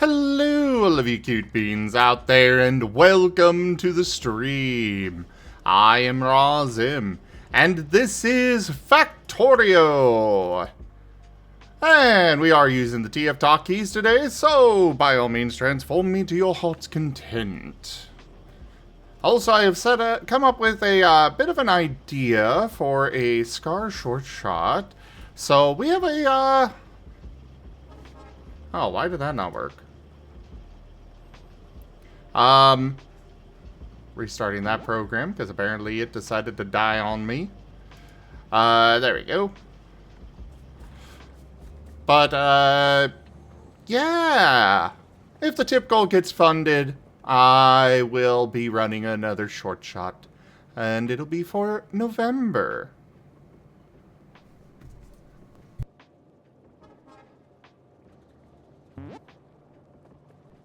Hello, all of you cute beans out there, and welcome to the stream. I am Razim, and this is Factorio. And we are using the TF Talk keys today, so by all means transform me to your heart's content. Also, I have come up with a bit of an idea for a Scar short shot. So we have a, oh, why did that not work? Restarting that program, because apparently it decided to die on me. There we go. But, yeah. If the tip goal gets funded, I will be running another short shot. And it'll be for November.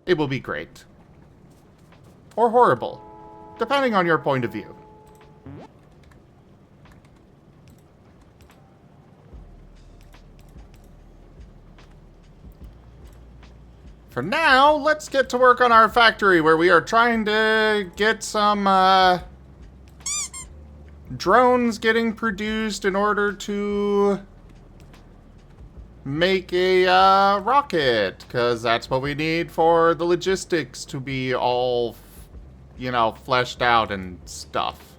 It will be great. Or horrible, depending on your point of view. For now, let's get to work on our factory, where we are trying to get some drones getting produced in order to make a rocket, because that's what we need for the logistics to be all, you know, fleshed out and stuff.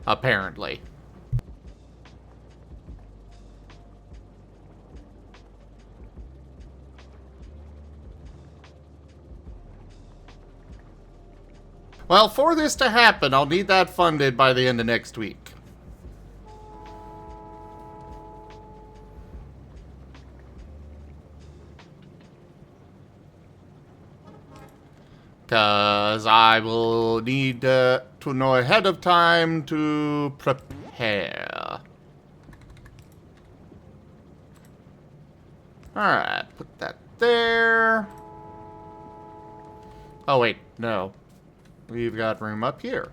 Apparently. Well, for this to happen, I'll need that funded by the end of next week. Because I will need to know ahead of time to prepare. Alright, put that there. Oh wait, no. We've got room up here.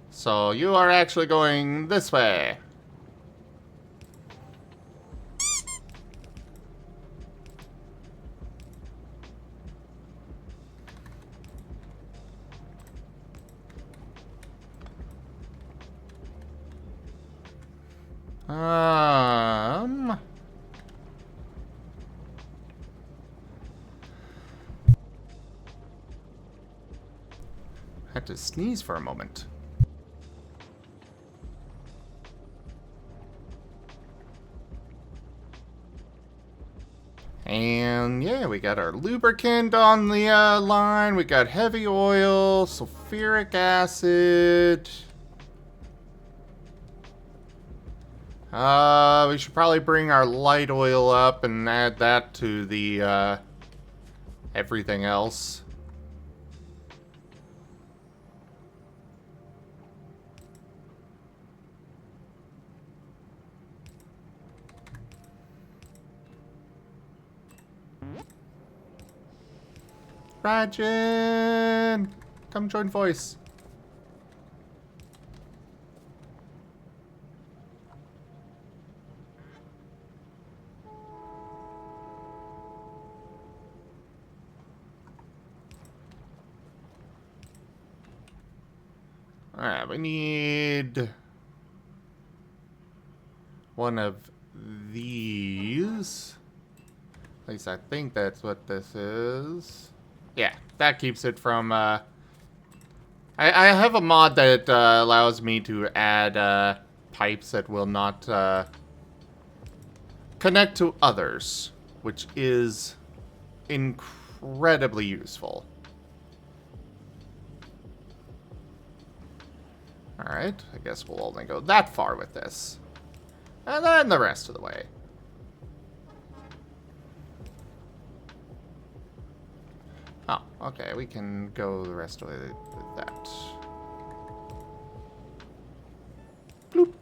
So you are actually going this way. Had to sneeze for a moment. And yeah, we got our lubricant on the line. We got heavy oil, sulfuric acid. We should probably bring our light oil up and add that to the everything else. Rajan! Come join voice. Alright, we need one of these. At least I think that's what this is. Yeah, that keeps it from, I have a mod that allows me to add pipes that will not connect to others, which is incredibly useful. Alright, I guess we'll only go that far with this. And then the rest of the way. Oh, okay, we can go the rest of the way with that. Bloop.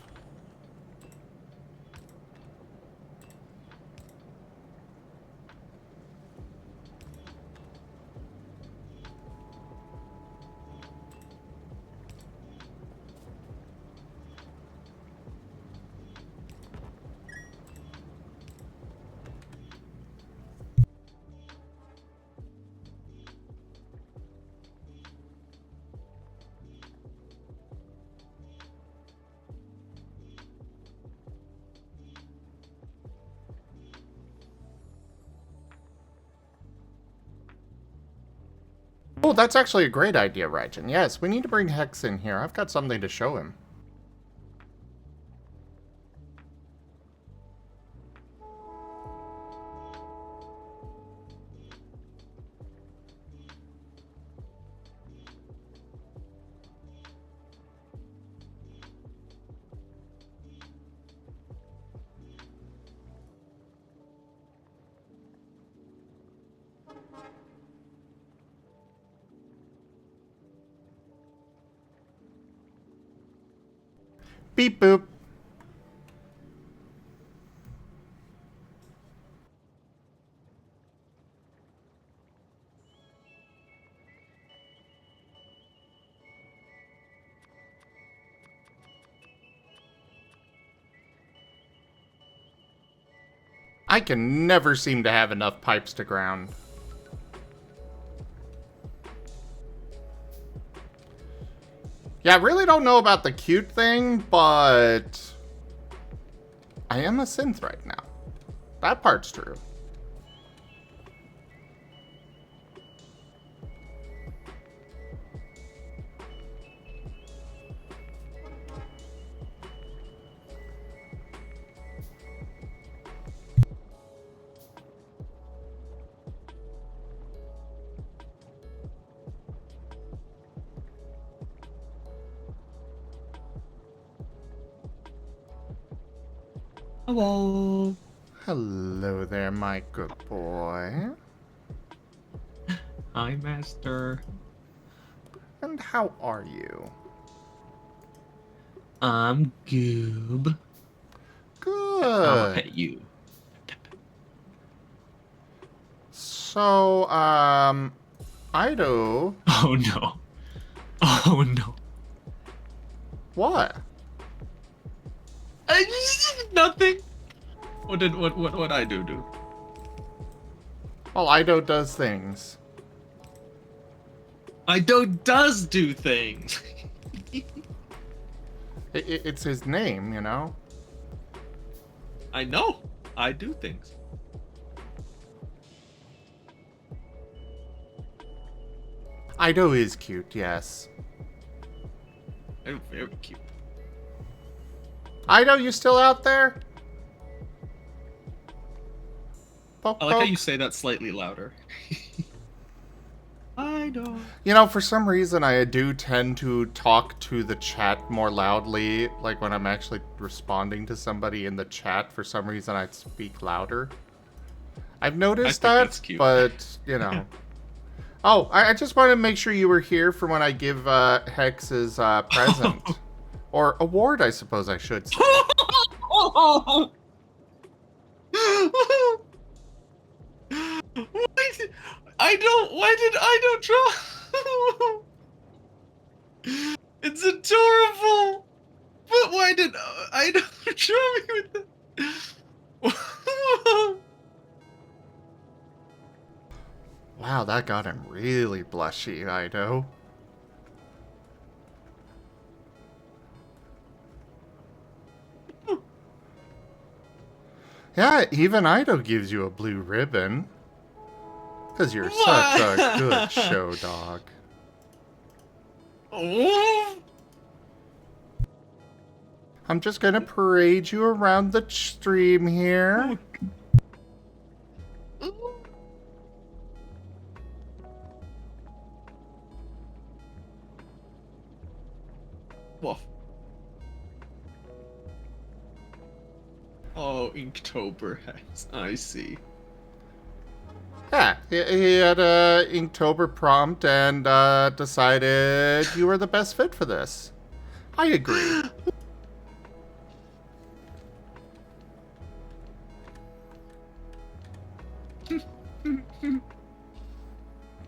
Oh, that's actually a great idea, Raijin. Yes, we need to bring Hex in here. I've got something to show him. Beep boop. I can never seem to have enough pipes to ground. Yeah, I really don't know about the cute thing, but I am a synth right now. That part's true. Hello. Hello there, my good boy. Hi, Master. And how are you? I'm Goob. I'm Good. pet you. So, Ido. Oh no. Oh no. What? Nothing. What I do, dude? Well, Ido does things. Ido does do things. It's his name, you know? I know. I do things. Ido is cute, yes. They're very cute. Ido, you still out there? Poke, I like how poke. you say that slightly louder. Ido. You know, for some reason, I do tend to talk to the chat more loudly. Like when I'm actually responding to somebody in the chat, for some reason, I speak louder. I've noticed I think that, that's cute. but, you know. Oh, I just wanted to make sure you were here for when I give Hex's present. Or award, I suppose I should say. Why did I don't draw? It's adorable. But why did I don't draw me with that? Wow, that got him really blushy, Ido. Yeah, even Ido gives you a blue ribbon. Because you're such a good show dog. I'm just gonna parade you around the stream here. Woof. Oh, Inktober. I see. Yeah, he had a Inktober prompt and decided you were the best fit for this. I agree.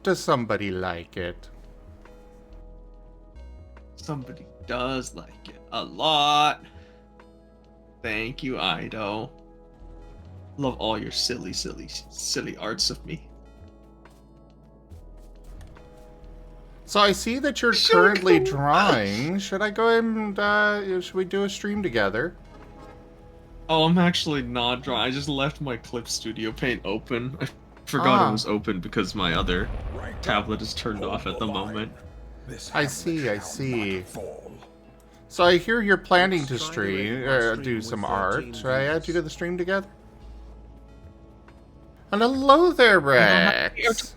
Does somebody like it? Somebody does like it a lot. Thank you, Ido. Love all your silly arts of me. So I see that you're So currently cool. drawing. Should I go ahead and, should we do a stream together? Oh, I'm actually not drawing. I just left my Clip Studio Paint open. I Forgot it was open because my other tablet is turned off at the moment. I see. So I hear you're planning to do some art. Should I add you to the stream together? And hello there, Rex.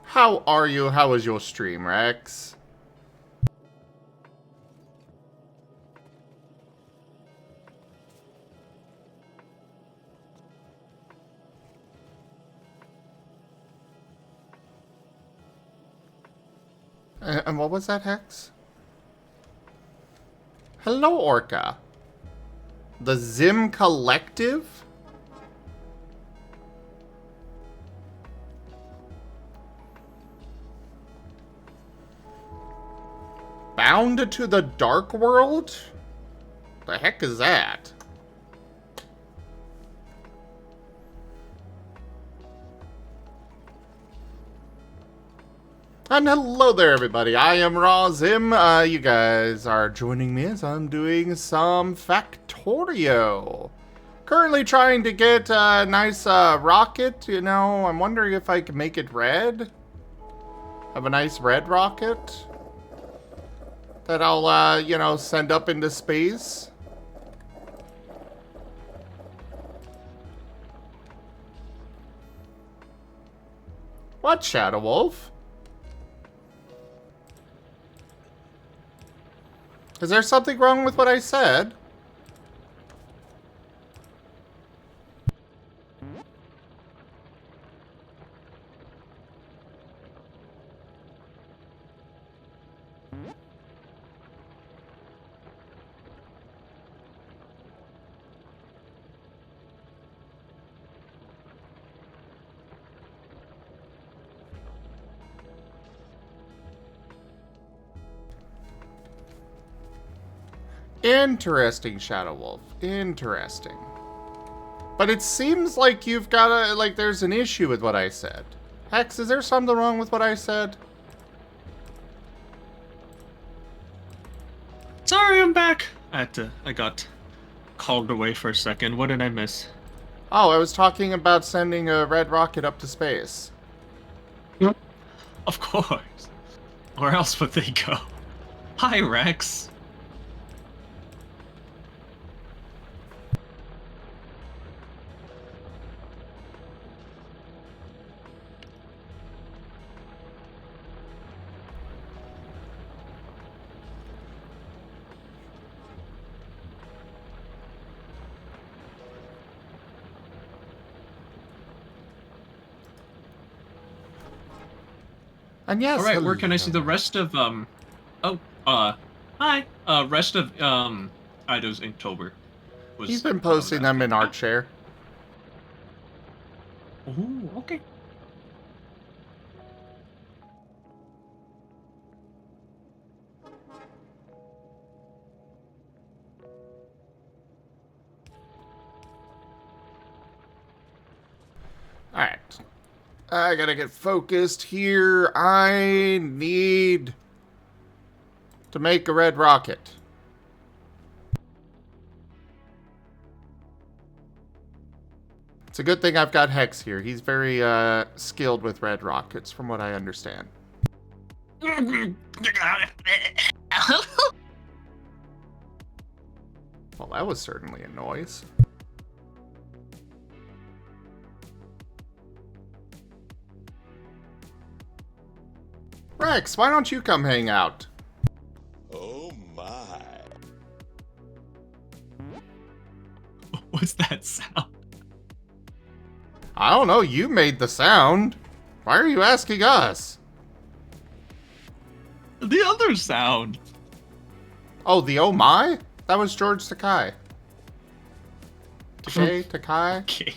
How are you? How was your stream, Rex? And what was that, Hex? Hello, Orca. The Zim Collective? Bound to the Dark World? The heck is that? And hello there, everybody. I am Zim. You guys are joining me as I'm doing some Factorio. Currently trying to get a nice rocket. You know, I'm wondering if I can make it red. Have a nice red rocket that I'll, you know, send up into space. What, Shadow Wolf? Is there something wrong with what I said? Interesting, Shadow Wolf. Interesting. But it seems like you've got a, like, there's an issue with what I said. Hex, is there something wrong with what I said? Sorry, I'm back. I got called away for a second. What did I miss? Oh, I was talking about sending a red rocket up to space. Of course. Where else would they go? Hi, Rex. And yes, all right, where can I see the rest of hi. Rest of Ido's Inktober. He's been posting them in our share. Ooh, okay. Alright. I gotta get focused here. I need to make a red rocket. It's a good thing I've got Hex here. He's very skilled with red rockets, from what I understand. Well, that was certainly a noise. Rex, why don't you come hang out? Oh my. What's that sound? I don't know, you made the sound. Why are you asking us? The other sound. Oh, the oh my? That was George Takai. Takai? Okay.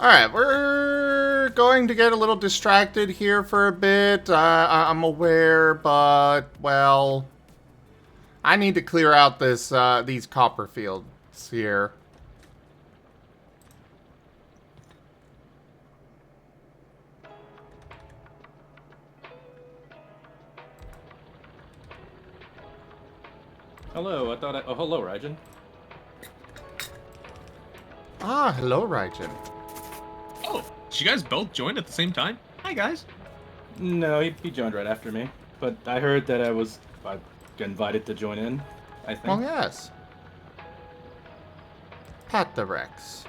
Alright, we're going to get a little distracted here for a bit. I'm aware, but, well, I need to clear out this these copper fields here. Hello, oh, hello, Rajan. Ah, hello, Raijin. Oh, did you guys both join at the same time? Hi, guys. No, he joined right after me. But I heard that I got invited to join in, I think. Well, yes. Pat the Rex.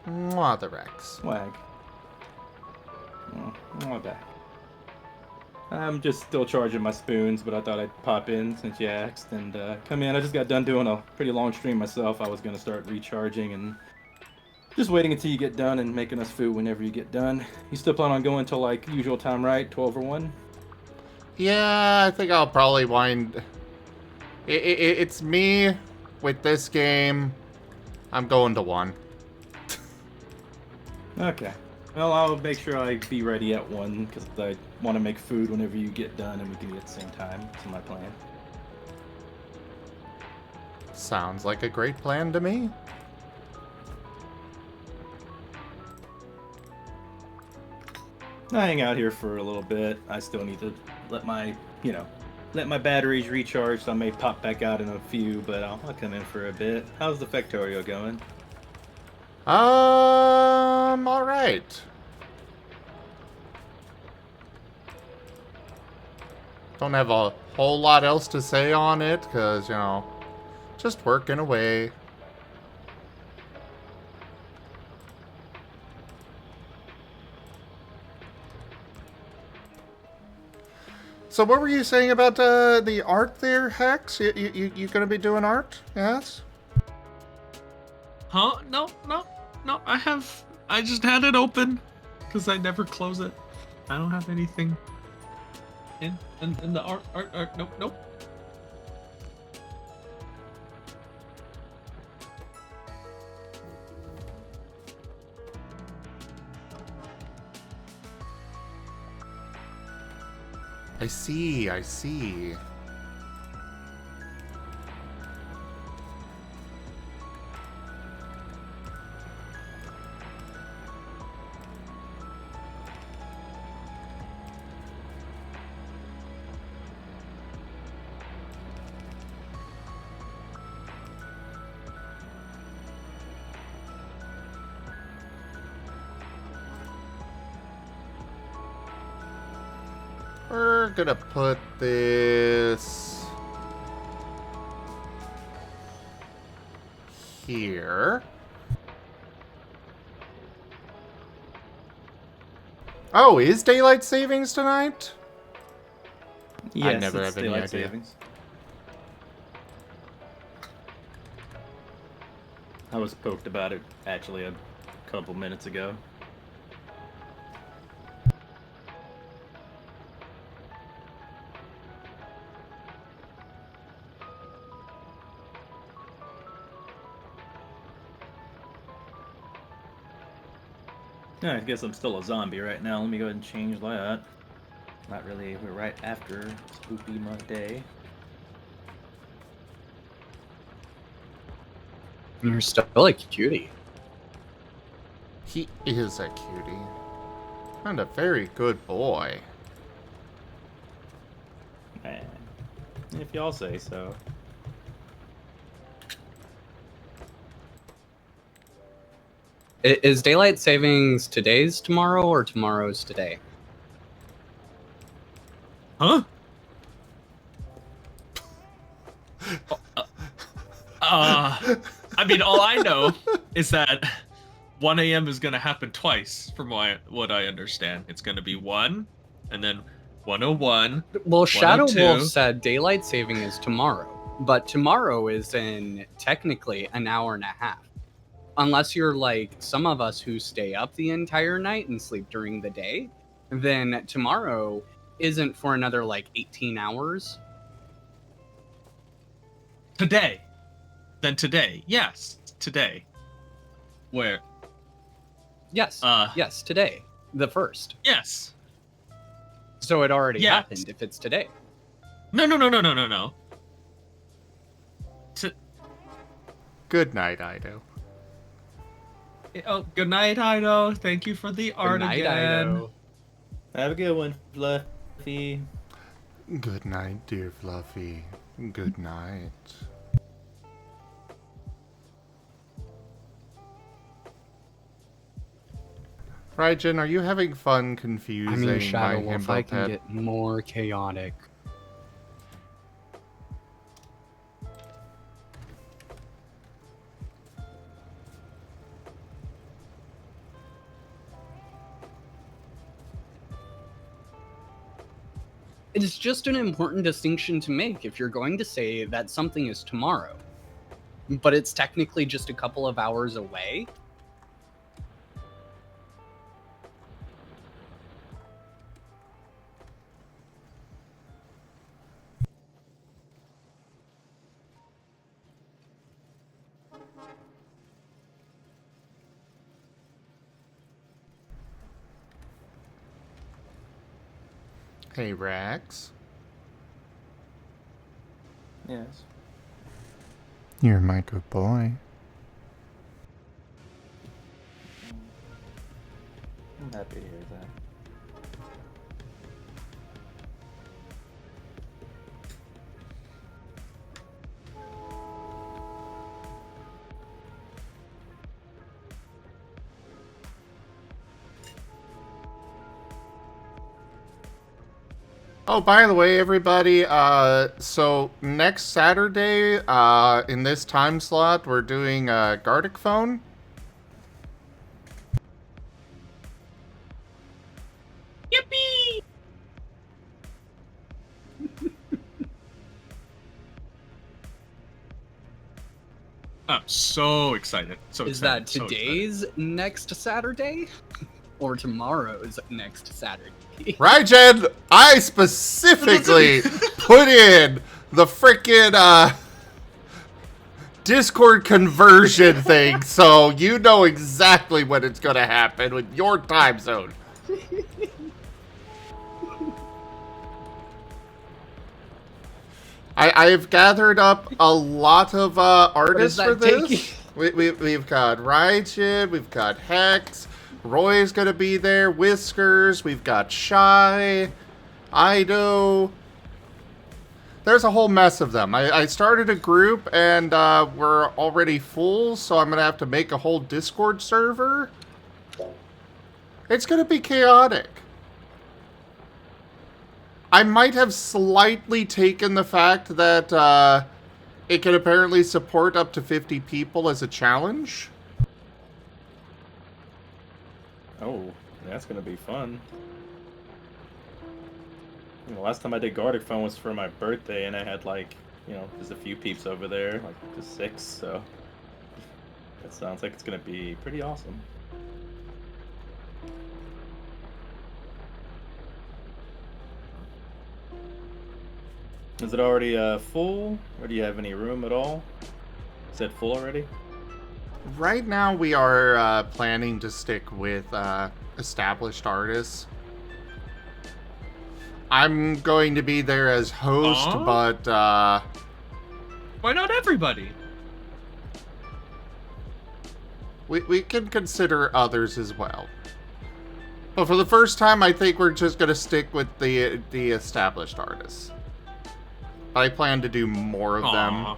Mwah the Rex. Swag. Oh, back. I'm just still charging my spoons, but I thought I'd pop in since you asked and come in. I just got done doing a pretty long stream myself. I was going to start recharging and just waiting until you get done and making us food whenever you get done. You still plan on going till like usual time, right? 12 or 1? Yeah, I think I'll probably wind... It's me with this game. I'm going to 1. Okay. Well, I'll make sure I be ready at 1 because I want to make food whenever you get done and we can eat at the same time. That's my plan. Sounds like a great plan to me. I hang out here for a little bit. I still need to let my batteries recharge, so I may pop back out in a few, but I'll come in for a bit. How's the Factorio going? Alright. Don't have a whole lot else to say on it, because, just working away. So what were you saying about the art there, Hex? You gonna be doing art? Yes? Huh? No. I just had it open because I never close it. I don't have anything in the art. Nope. I see. We're gonna put this here. Oh, is daylight savings tonight? Yes, I never it's have any daylight idea. savings. I was poked about it actually a couple minutes ago. Yeah, I guess I'm still a zombie right now. Let me go ahead and change that. Not really, we're right after Spoopy Monday. You're still a cutie. He is a cutie. And a very good boy. If y'all say so. Is daylight savings today's tomorrow or tomorrow's today? Huh? I mean, all I know is that 1 a.m. is going to happen twice, from what I understand. It's going to be 1, and then 101. Well, Shadow 102. Wolf said daylight saving is tomorrow, but tomorrow is in technically an hour and a half. Unless you're like some of us who stay up the entire night and sleep during the day, then tomorrow isn't for another like 18 hours. Today. Then today. Yes, today. Where? Yes. Yes, today. The 1st. Yes. So it already Yes. happened if it's today. No. Good night, Ido. Oh, good night, Ido. Thank you for the art Good night, again. Ido. Have a good one, Fluffy. Good night, dear Fluffy. Good night. Raijin, are you having fun confusing I mean, my Shadow Wolf, himbo I can pet? get more chaotic. It's just an important distinction to make if you're going to say that something is tomorrow, but it's technically just a couple of hours away. Hey, Rex. Yes. You're my good boy. I'm happy to hear that. Oh, by the way, everybody, so next Saturday, in this time slot, we're doing Gardic Phone. Yippee! I'm so excited. Is that today's next Saturday? Or tomorrow's next Saturday? Raijin, I specifically put in the frickin' Discord conversion thing, so you know exactly when it's gonna happen with your time zone. I've gathered up a lot of artists for this. We've got Raijin, we've got Hex, Roy's gonna be there, Whiskers, we've got Shy, Ido. There's a whole mess of them. I started a group and we're already full, so I'm gonna have to make a whole Discord server. It's gonna be chaotic. I might have slightly taken the fact that it can apparently support up to 50 people as a challenge. Oh, that's gonna be fun. You know, last time I did Gardic Phone was for my birthday, and I had like, you know, just a few peeps over there, like just 6. So that sounds like it's gonna be pretty awesome. Is it already full, or do you have any room at all? Is it full already? Right now we are planning to stick with established artists. I'm going to be there as host, but why not everybody? we can consider others as well. But for the first time, I think we're just going to stick with the established artists. I plan to do more of them.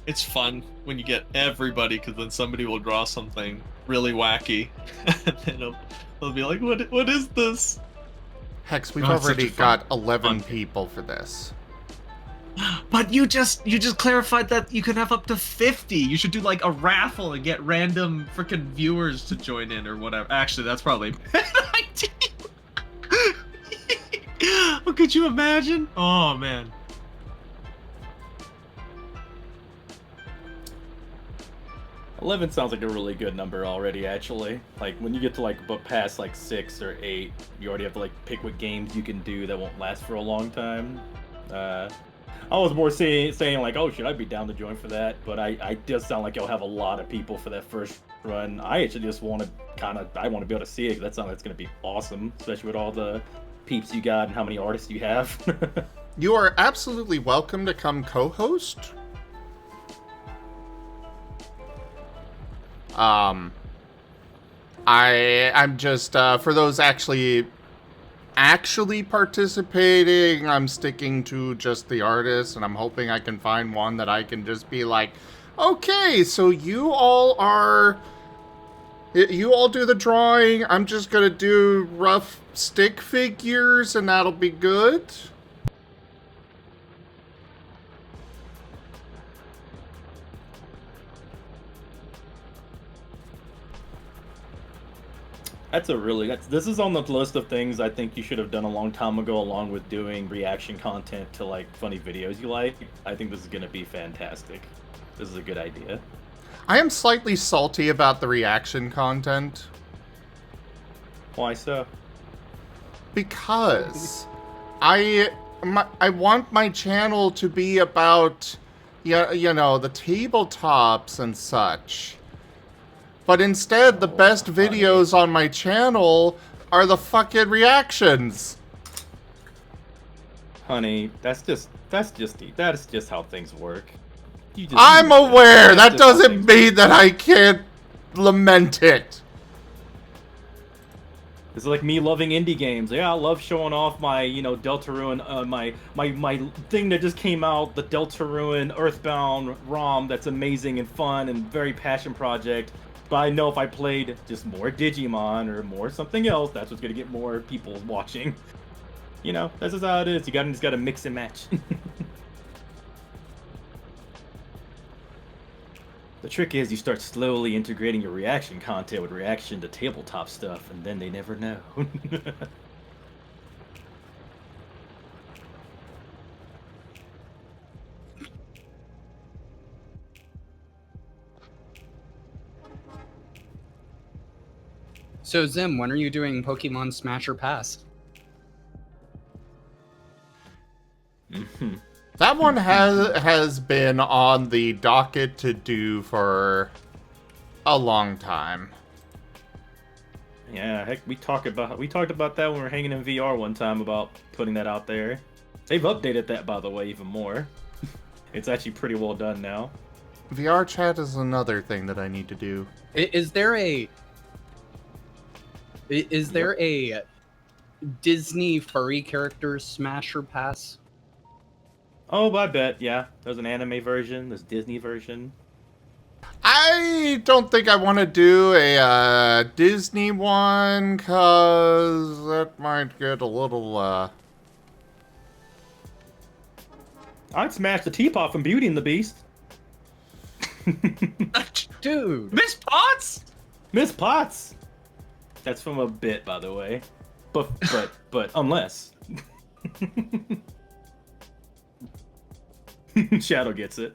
It's fun when you get everybody, because then somebody will draw something really wacky, and then they'll be like, "What is this?" Hex, we've Oh, it's already such a fun- got 11 fun- people for this. But you just clarified that you can have up to 50. You should do like a raffle and get random freaking viewers to join in or whatever. Actually, that's probably a bad idea. Oh, could you imagine? Oh man. 11 sounds like a really good number already, actually. Like, when you get to, like, past, like, 6 or 8, you already have to, like, pick what games you can do that won't last for a long time. I was more saying like, oh, should I be down to join for that? But I does sound like you'll have a lot of people for that first run. I actually just want to I want to be able to see it. 'Cause that sounds like it's going to be awesome, especially with all the peeps you got and how many artists you have. You are absolutely welcome to come co-host. I'm just for those actually participating, I'm sticking to just the artist, and I'm hoping I can find one that I can just be like, okay, so you all do the drawing, I'm just gonna do rough stick figures, and that'll be good. This is on the list of things I think you should have done a long time ago, along with doing reaction content to like funny videos you like. I think this is gonna be fantastic. This is a good idea. I am slightly salty about the reaction content. Why so? Because I want my channel to be about, you know, the tabletops and such. But instead, the best videos on my channel are the fucking reactions. Honey, that's just how things work. I'm aware. That doesn't mean that I can't lament it. It's like me loving indie games. Yeah, I love showing off my, Deltarune, my thing that just came out, the Deltarune Earthbound ROM that's amazing and fun and very passion project. But I know if I played just more Digimon or more something else, that's what's gonna get more people watching. You know, that's just how it is. You just gotta mix and match. The trick is you start slowly integrating your reaction content with reaction to tabletop stuff, and then they never know. So Zim, when are you doing Pokemon Smash or Pass? That one has been on the docket to do for a long time. Yeah, heck, we talked about that when we were hanging in VR one time about putting that out there. They've updated that, by the way, even more. It's actually pretty well done now. VR chat is another thing that I need to do. Is there a Disney furry character Smash or Pass? Oh, I bet, yeah. There's an anime version, there's Disney version. I don't think I want to do a Disney one, cause that might get a little I'd smash the teapot from Beauty and the Beast. Dude, Miss Potts? Miss Potts. That's from a bit, by the way. But unless Shadow gets it.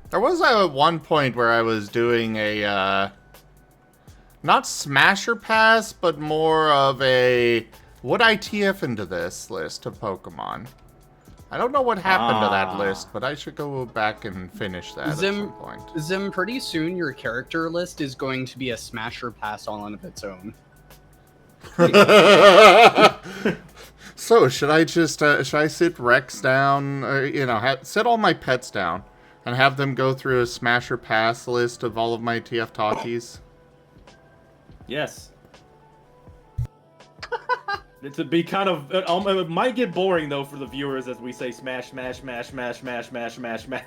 There was at one point where I was doing a not Smasher Pass, but more of a would I TF into this list of Pokemon. I don't know what happened to that list, but I should go back and finish that at some point. Zim, pretty soon your character list is going to be a Smash or Pass all on its own. So, should I just, should I sit Rex down, sit all my pets down, and have them go through a Smash or Pass list of all of my TF Talkies? Yes. To be kind of, it might get boring though for the viewers as we say smash, smash, smash, smash, smash, smash, smash, smash.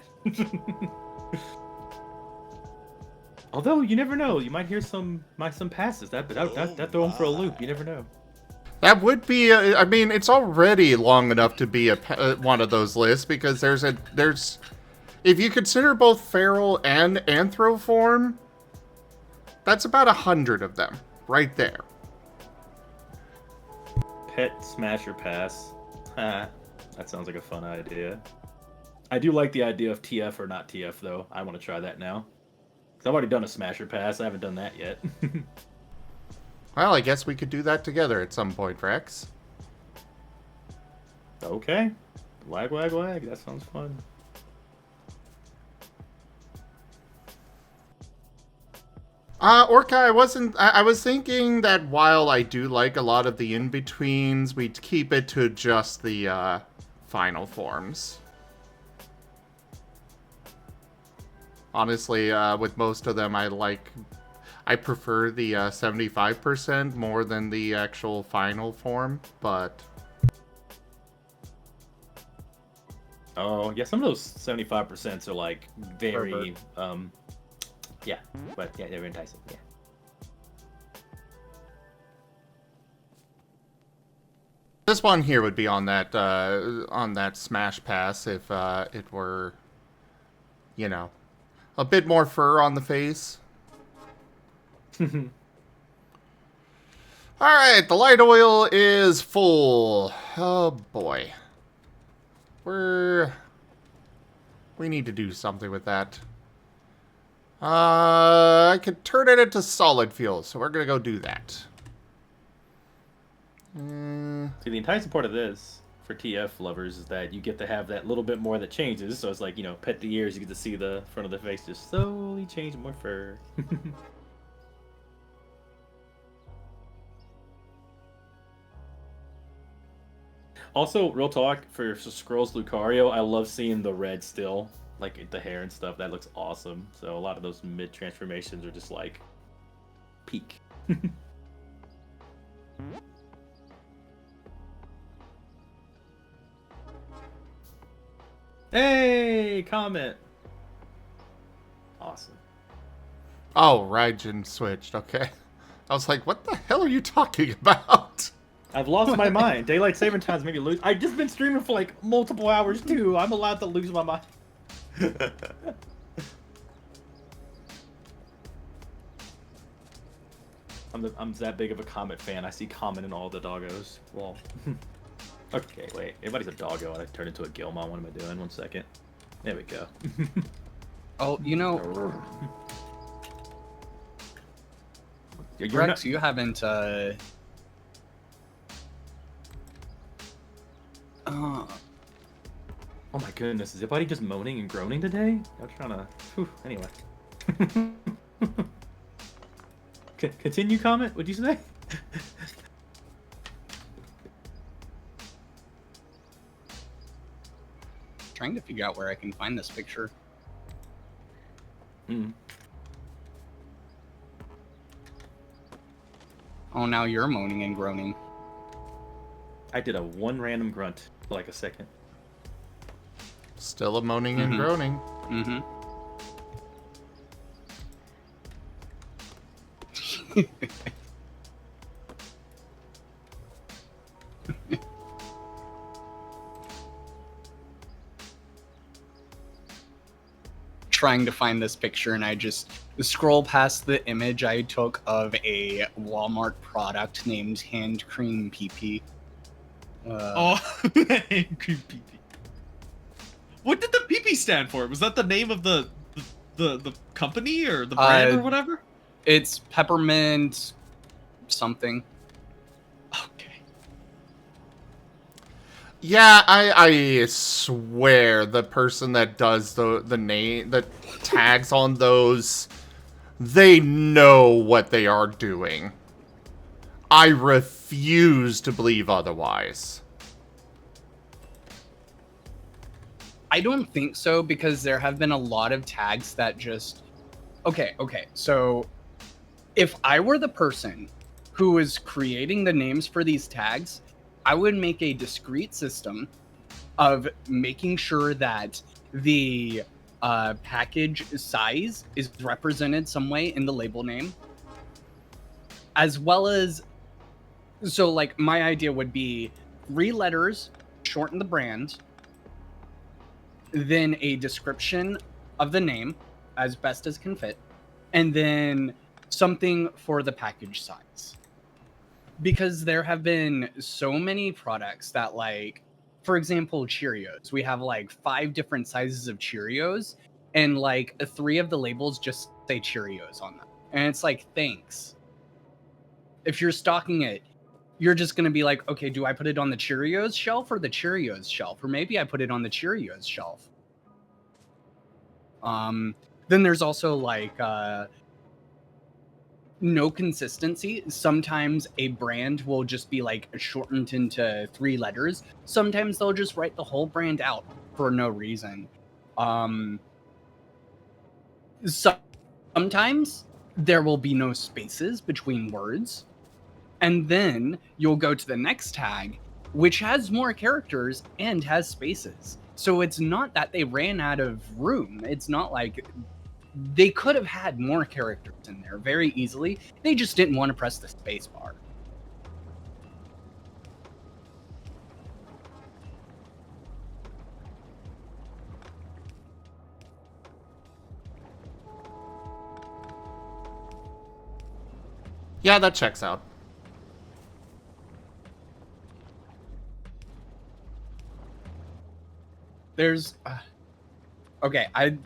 Although you never know, you might hear some passes. That throw them for a loop. You never know. That would be, I mean, it's already long enough to be one of those lists because there's, if you consider both feral and anthroform, that's about 100 of them right there. Pet Smash or Pass. That sounds like a fun idea. I do like the idea of TF or not TF, though. I want to try that now. Because I've already done a Smash or Pass. I haven't done that yet. Well, I guess we could do that together at some point, Rex. Okay. Wag, wag, wag. That sounds fun. Orca, I was thinking that while I do like a lot of the in-betweens, we'd keep it to just the, final forms. Honestly, with most of them, I prefer the 75% more than the actual final form, but... Oh, yeah, some of those 75% are like very, yeah, but yeah, they're enticing, yeah. This one here would be on that Smash Pass if it were, you know, a bit more fur on the face. Alright, the light oil is full. Oh boy. We need to do something with that. I could turn it into solid fuel, so we're gonna go do that. See, the enticing part of this, for TF lovers, is that you get to have that little bit more that changes, so it's like, you know, pet the ears, you get to see the front of the face just slowly change more fur. Also, real talk, for Scrolls Lucario, I love seeing the red still, like the hair and stuff. That looks awesome. So a lot of those mid transformations are just like peak. Hey, comment. Awesome. Oh, Raijin switched, okay. I was like, what the hell are you talking about? I've lost my mind. Daylight saving times made me lose. I've just been streaming for like multiple hours too. I'm allowed to lose my mind. I'm that big of a Comet fan. I see Comet in all the doggos. Well, okay, wait. Everybody's a doggo, and I turned into a Gilmon. What am I doing? 1 second. There we go. Oh, you know, You're Rex, you haven't. Oh my goodness, is everybody just moaning and groaning today? I'm trying to. Whew, anyway. Continue, comment. What'd you say? Trying to figure out where I can find this picture. Oh, now you're moaning and groaning. I did a one random grunt for like a second. Still a moaning and groaning. Trying to find this picture, and I just scroll past the image I took of a Walmart product named Hand Cream PP. Hand Cream PP. What did the PP stand for? Was that the name of the company or the brand or whatever? It's peppermint something. Okay. Yeah, I swear the person that does the name, that tags on those, they know what they are doing. I refuse to believe otherwise. I don't think so, because there have been a lot of tags that just... Okay, so if I were the person who was creating the names for these tags, I would make a discrete system of making sure that the package size is represented some way in the label name, as well as... So, like, my idea would be 3 letters, shorten the brand, then a description of the name as best as can fit, and then something for the package size. Because there have been so many products that, like, for example, Cheerios. We have like 5 different sizes of Cheerios, and like 3 of the labels just say Cheerios on them. And it's like, thanks. If you're stocking it you're just going to be like, okay, do I put it on the Cheerios shelf or the Cheerios shelf? Or maybe I put it on the Cheerios shelf. Then there's also like no consistency. Sometimes a brand will just be like shortened into 3 letters. Sometimes they'll just write the whole brand out for no reason. Sometimes there will be no spaces between words. And then you'll go to the next tag, which has more characters and has spaces. So it's not that they ran out of room. It's not like they could have had more characters in there very easily. They just didn't want to press the space bar. Yeah, that checks out. There's okay, I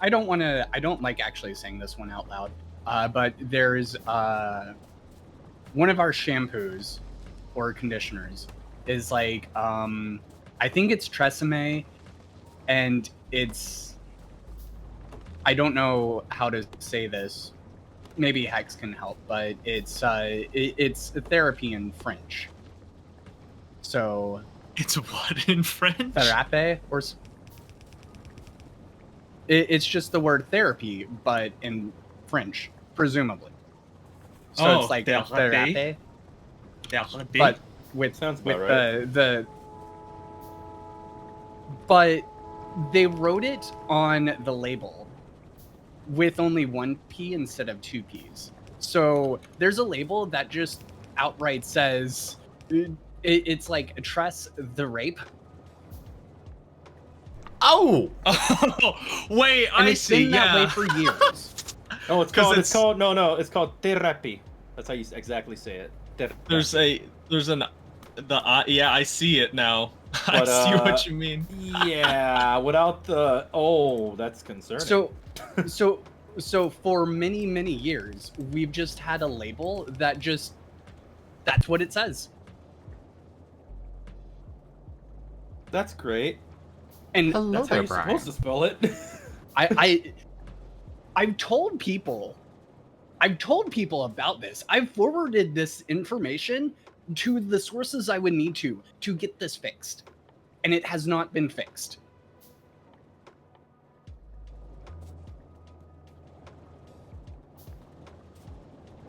don't like actually saying this one out loud, but there's one of our shampoos or conditioners is like I think it's Tresemme, and it's, I don't know how to say this, maybe Hex can help, but it's therapy in French. So It's what in French? thérapie, or it's just the word therapy, but in French, presumably. So it's like thérapie, but with Sounds with about right. but they wrote it on the label with only 1 P instead of 2 Ps. So there's a label that just outright says it's like Tress the Rape. Oh! Oh, wait, And I it's see. been that way Yeah. for years. Oh, it's 'Cause called. it's- It's called. No. It's called therapy. That's how you exactly say it. Therapy. Yeah, I see it now. But, I see what you mean. Yeah, without the. Oh, that's concerning. So for many, many years, we've just had a label that just, that's what it says. That's great. And Hello That's how there, you're Brian. supposed to spell it. I've told people about this. I've forwarded this information to the sources I would need to get this fixed. And it has not been fixed.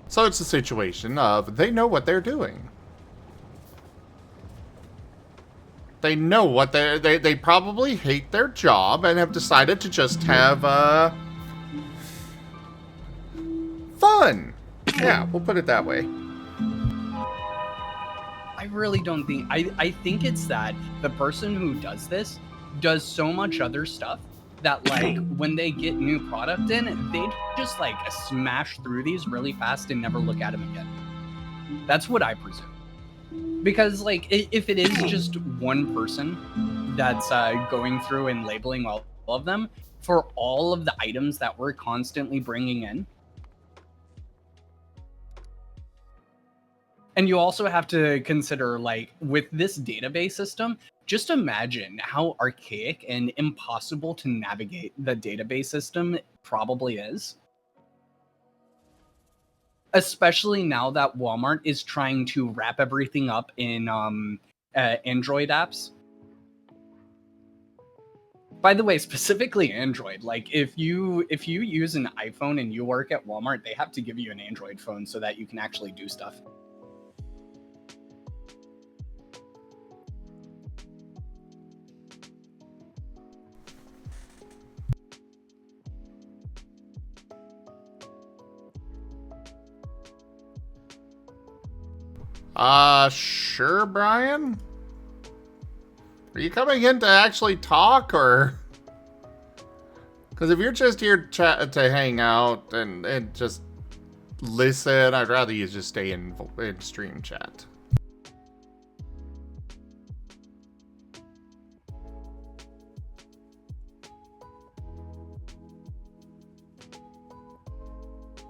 So it's a situation of they know what they're doing. They know what they probably hate their job and have decided to just have fun. Yeah, we'll put it that way. I really don't think, I think it's that the person who does this does so much other stuff that like when they get new product in, they just like smash through these really fast and never look at them again. That's what I presume. Because like if it is just one person that's going through and labeling all of them for all of the items that we're constantly bringing in. And you also have to consider, like, with this database system, just imagine how archaic and impossible to navigate the database system probably is. Especially now that Walmart is trying to wrap everything up in Android apps. By the way, specifically Android, like if you use an iPhone and you work at Walmart, they have to give you an Android phone so that you can actually do stuff. Sure, Brian? Are you coming in to actually talk, or? Because if you're just here to hang out and just listen, I'd rather you just stay in stream chat.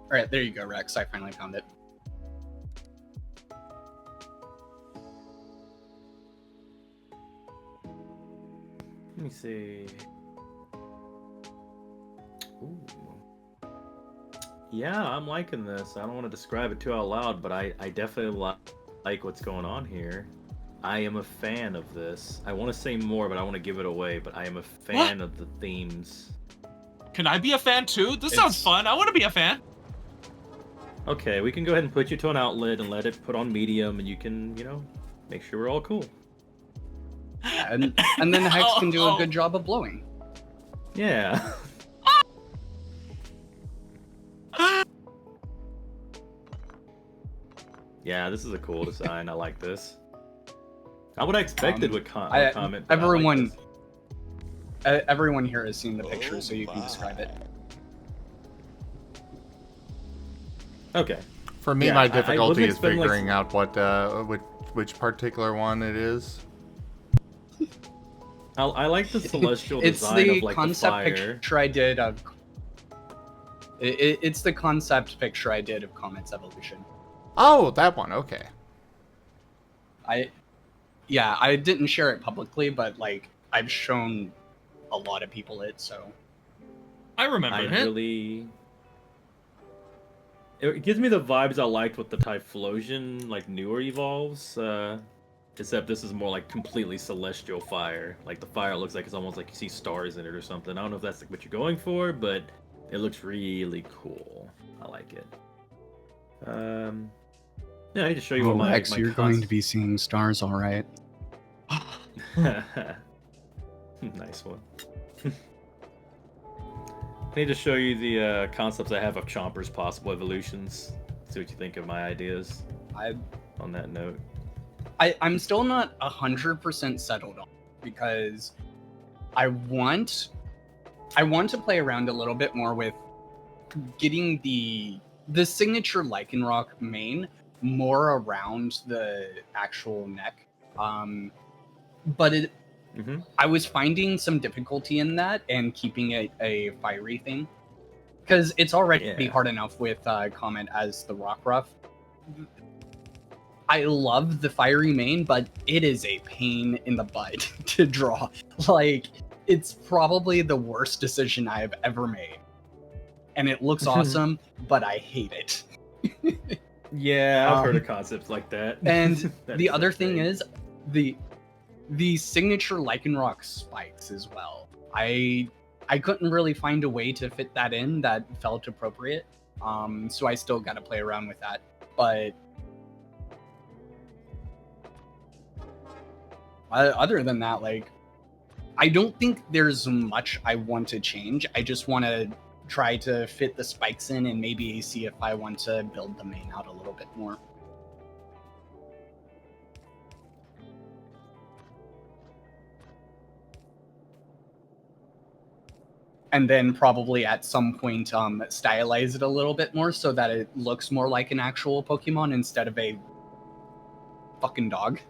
All right, there you go, Rex. I finally found it. Let me see. Ooh. Yeah, I'm liking this. I don't want to describe it too out loud, but I definitely like what's going on here. I am a fan of this. I want to say more, but I want to give it away. But I am a fan of the themes. Can I be a fan too? This sounds fun. I want to be a fan. Okay, we can go ahead and put you to an outlet and let it put on medium, and you can, you know, make sure we're all cool. And then Hex can do a good job of blowing. Yeah. Yeah, this is a cool design. I like this. I would have expected would comment. But everyone, I like everyone here has seen the picture, so you can describe it. okay. For me, Yeah, my I difficulty wasn't is expecting, like, figuring out what which particular one it is. I like the celestial It's design the of like the concept fire. picture I did of. It's the concept picture I did of Comet's evolution. Oh, that one. Okay. I didn't share it publicly, but like I've shown a lot of people it, so I remember I it. really. It gives me the vibes I liked with the Typhlosion, like newer evolves. Except this is more like completely celestial fire. Like the fire looks like it's almost like you see stars in it or something. I don't know if that's like what you're going for, but it looks really cool. I like it. Yeah, I need to show you what my Hex, you're going to be seeing stars, all right. Nice one. I need to show you the concepts I have of Chomper's possible evolutions. See what you think of my ideas. On that note, I'm still not 100% settled on it because I want to play around a little bit more with getting the signature Lycanroc mane more around the actual neck. But I was finding some difficulty in that and keeping it a fiery thing. Because it's already hard enough with Comet as the Rockruff. I love the fiery mane, but it is a pain in the butt to draw. Like, it's probably the worst decision I have ever made. And it looks awesome, but I hate it. yeah, I've heard of concepts like that. And the other thing insane. is the signature Lycanroc spikes as well. I couldn't really find a way to fit that in that felt appropriate. So I still got to play around with that. But other than that, like, I don't think there's much I want to change. I just want to try to fit the spikes in and maybe see if I want to build the main out a little bit more. And then probably at some point stylize it a little bit more so that it looks more like an actual Pokemon instead of a fucking dog.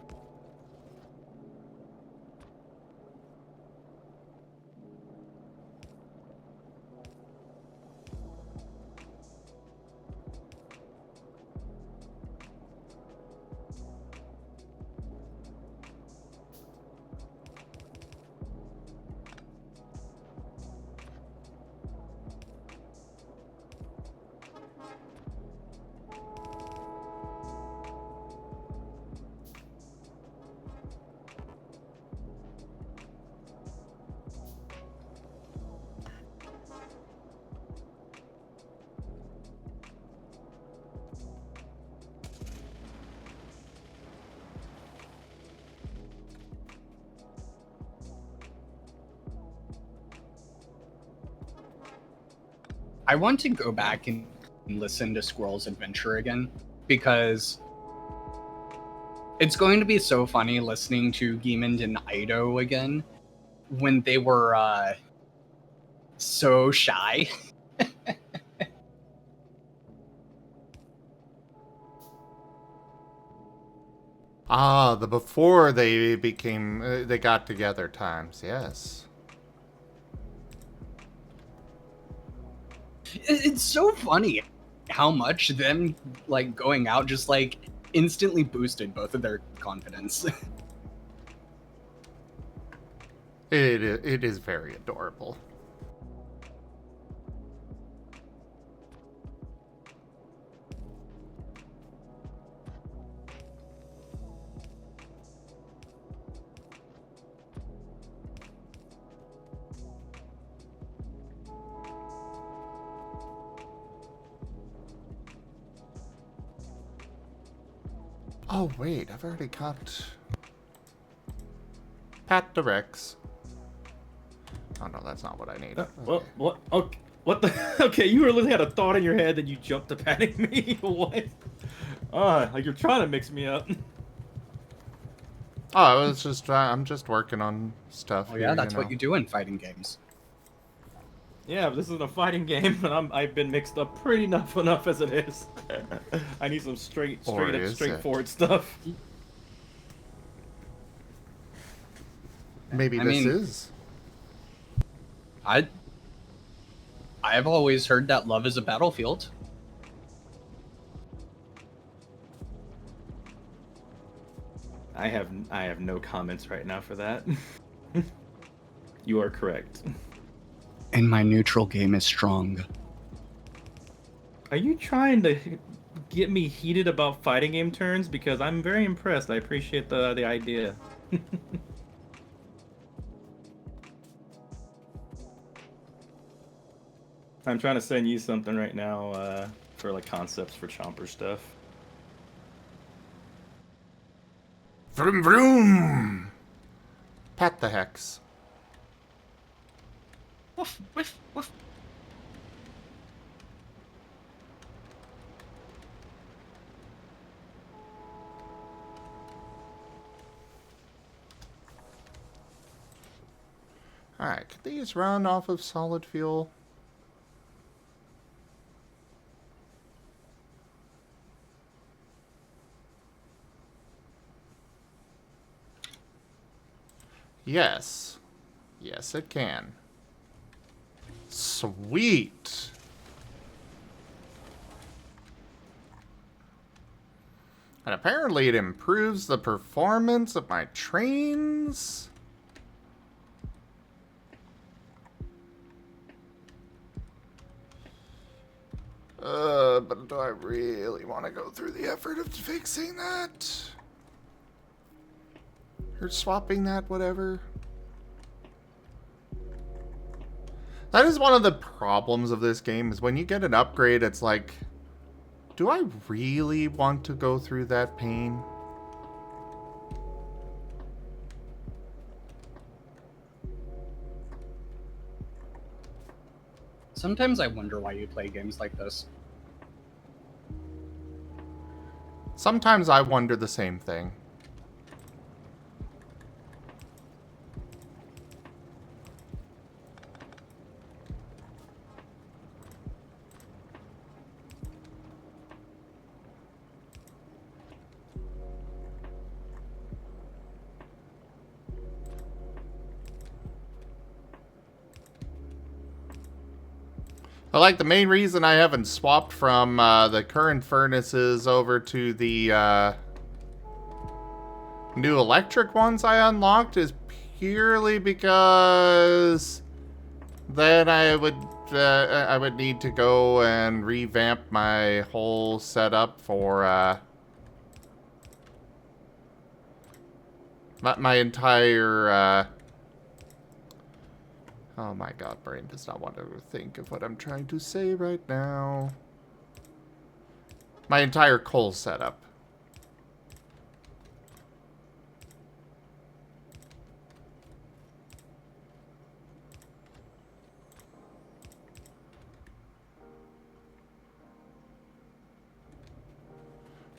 I want to go back and listen to Squirrel's Adventure again, because it's going to be so funny listening to Geemond and Ido again when they were so shy. Ah, the before they became they got together times. Yes. It's so funny how much them like going out just like instantly boosted both of their confidence. It is very adorable. Oh wait, I've already got Pat directs. Oh no, that's not what I need. Okay. What? Okay, what the? Okay, you literally had a thought in your head, then you jumped to patting me. What? Like you're trying to mix me up. Oh, I was just I'm just working on stuff. Oh yeah, that's what you do in fighting games. Yeah, but this isn't a fighting game, and I've been mixed up pretty enough as it is. I need some straightforward stuff. Maybe I this mean, is. I have always heard that love is a battlefield. I have no comments right now for that. You are correct. And my neutral game is strong. Are you trying to get me heated about fighting game turns? Because I'm very impressed. I appreciate the idea. I'm trying to send you something right now for like concepts for Chomper stuff. Vroom vroom! Pat the hex. Woof, woof, woof. Alright, can these run off of solid fuel? Yes. Yes, it can. Sweet! And apparently it improves the performance of my trains? But do I really want to go through the effort of fixing that? Or swapping that, whatever? That is one of the problems of this game, is when you get an upgrade, it's like, do I really want to go through that pain? Sometimes I wonder why you play games like this. Sometimes I wonder the same thing. But like the main reason I haven't swapped from the current furnaces over to the new electric ones I unlocked is purely because then I would need to go and revamp my whole setup for my entire oh my god, brain does not want to think of what I'm trying to say right now. My entire coal setup.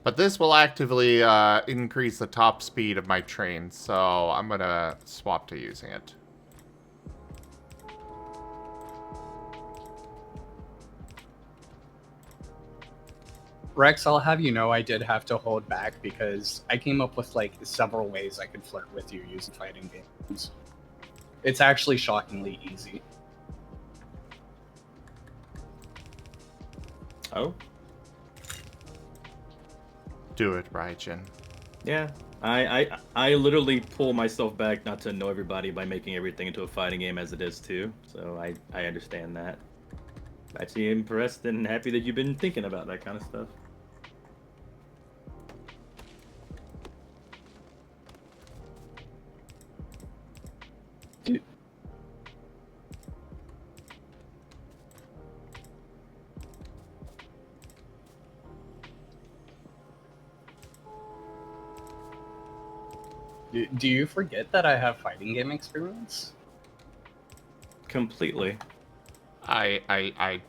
But this will actively increase the top speed of my train, so I'm gonna swap to using it. Rex, I'll have you know I did have to hold back because I came up with like several ways I could flirt with you using fighting games. It's actually shockingly easy. Oh? Do it, Raijin. Yeah, I literally pull myself back not to know everybody by making everything into a fighting game as it is too. So I understand that. Actually impressed and happy that you've been thinking about that kind of stuff. Do, do you forget that I have fighting game experience? Completely. I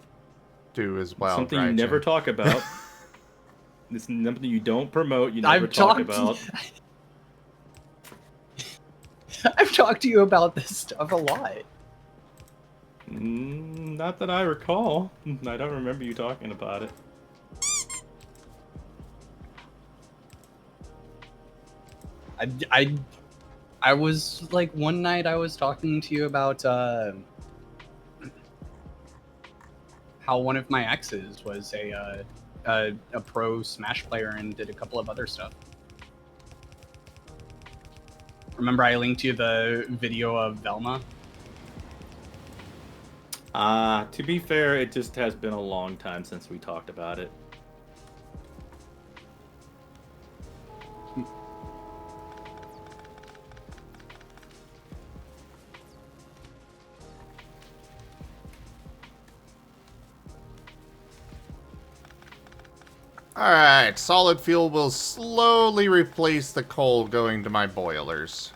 do as well, Something you never Raijin. talk about. It's something you don't promote, you never I've talk talked. about. I've talked to you about this stuff a lot. Not that I recall. I don't remember you talking about it. I was like one night I was talking to you about how one of my exes was a pro Smash player and did a couple of other stuff. Remember I linked you the video of Velma? To be fair, it just has been a long time since we talked about it. Alright, solid fuel will slowly replace the coal going to my boilers.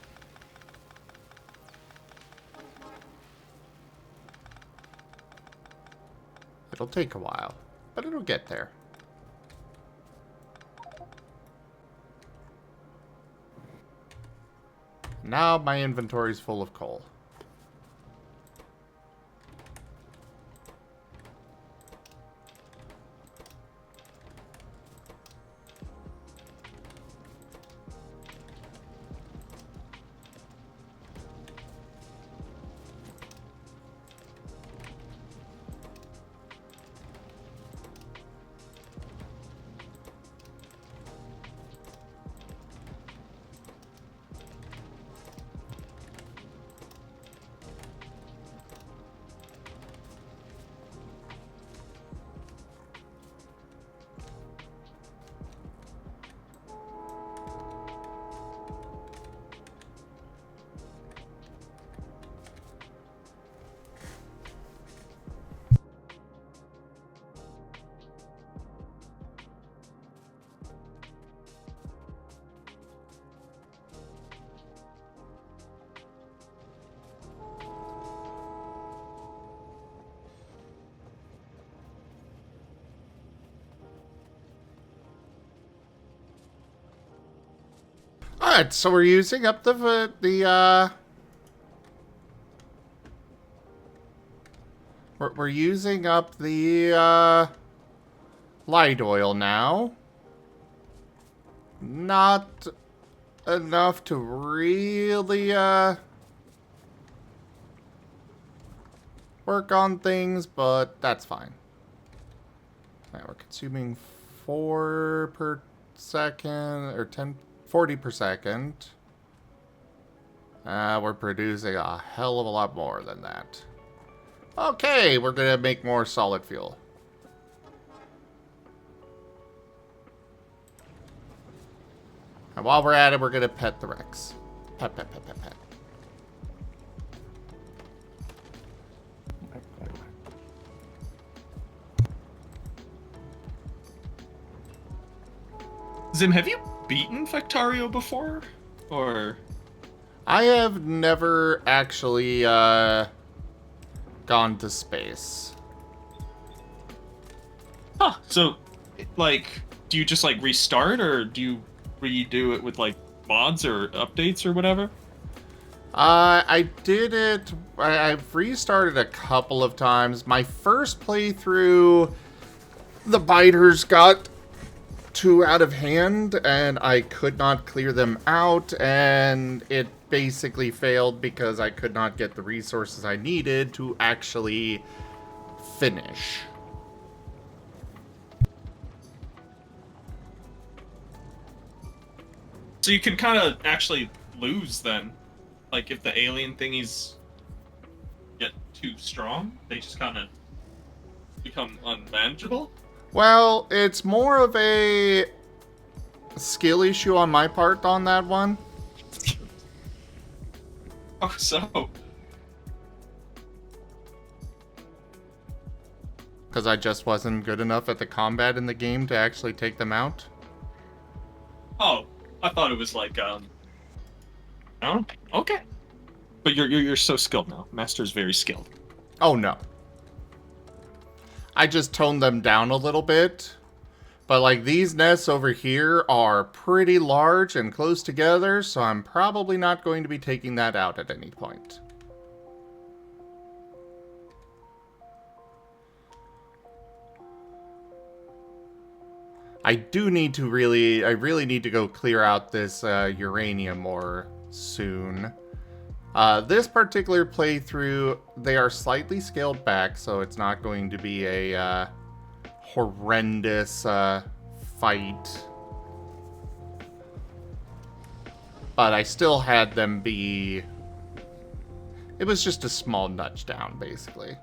It'll take a while, but it'll get there. Now my inventory's full of coal. Alright, so we're using up we're using up the light oil now. Not enough to really work on things, but that's fine. Alright, we're consuming 4 per second, or 40 per second. We're producing a hell of a lot more than that. Okay, we're gonna make more solid fuel. And while we're at it, we're gonna pet the Rex. Pet, pet, pet, pet, pet. Zim, have you beaten Factorio before? Or I have never actually gone to space. huh? So, like, do you just like restart, or do you redo it with like mods or updates or whatever? I did it. I've restarted a couple of times. My first playthrough, the biters got too out of hand, and I could not clear them out, and it basically failed because I could not get the resources I needed to actually finish. So you can kind of actually lose then. Like if the alien thingies get too strong, they just kind of become unmanageable. Well, it's more of a skill issue on my part on that one. Oh, so. Because I just wasn't good enough at the combat in the game to actually take them out. Oh, I thought it was like Oh, okay. But you're so skilled now. Master's very skilled. Oh no. I just toned them down a little bit. But like these nests over here are pretty large and close together, so I'm probably not going to be taking that out at any point. I really need to go clear out this uranium ore soon. This particular playthrough, they are slightly scaled back, so it's not going to be a horrendous fight. But I still had them be... It was just a small nudge down, basically.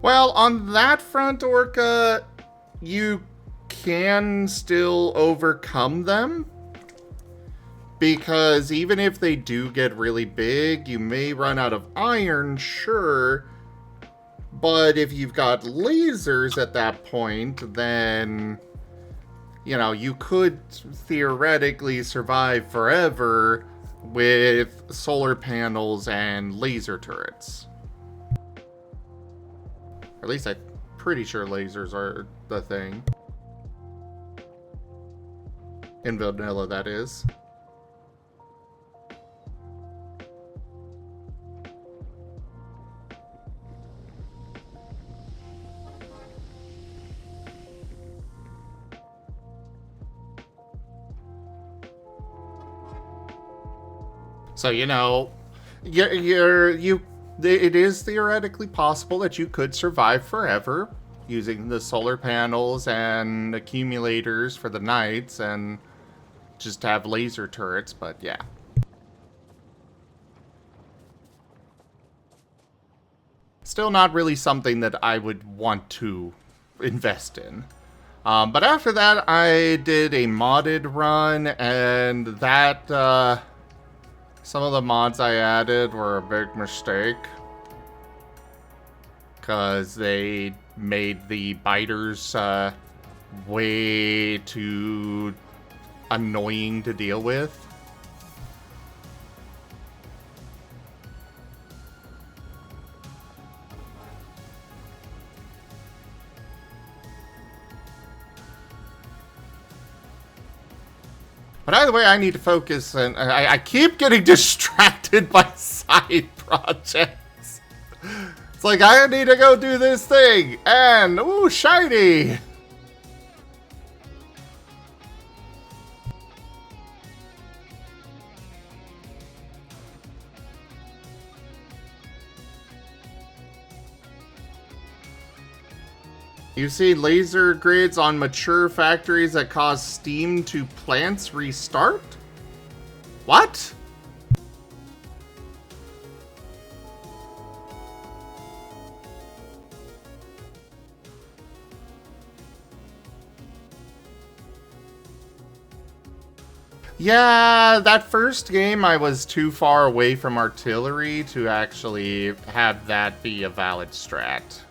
Well, on that front, Orca, you can still overcome them. Because even if they do get really big, you may run out of iron, sure. But if you've got lasers at that point, then, you know, you could theoretically survive forever with solar panels and laser turrets. At least I'm pretty sure lasers are the thing. In vanilla, that is. So, you know, it is theoretically possible that you could survive forever using the solar panels and accumulators for the nights and just have laser turrets, but yeah. Still not really something that I would want to invest in. But after that, I did a modded run, and that, some of the mods I added were a big mistake. Because they made the biters way too annoying to deal with. But either way, I need to focus, and I keep getting distracted by side projects. It's like, I need to go do this thing, and, ooh, shiny! You see laser grids on mature factories that cause steam to plants restart? What? Yeah, that first game I was too far away from artillery to actually have that be a valid strat.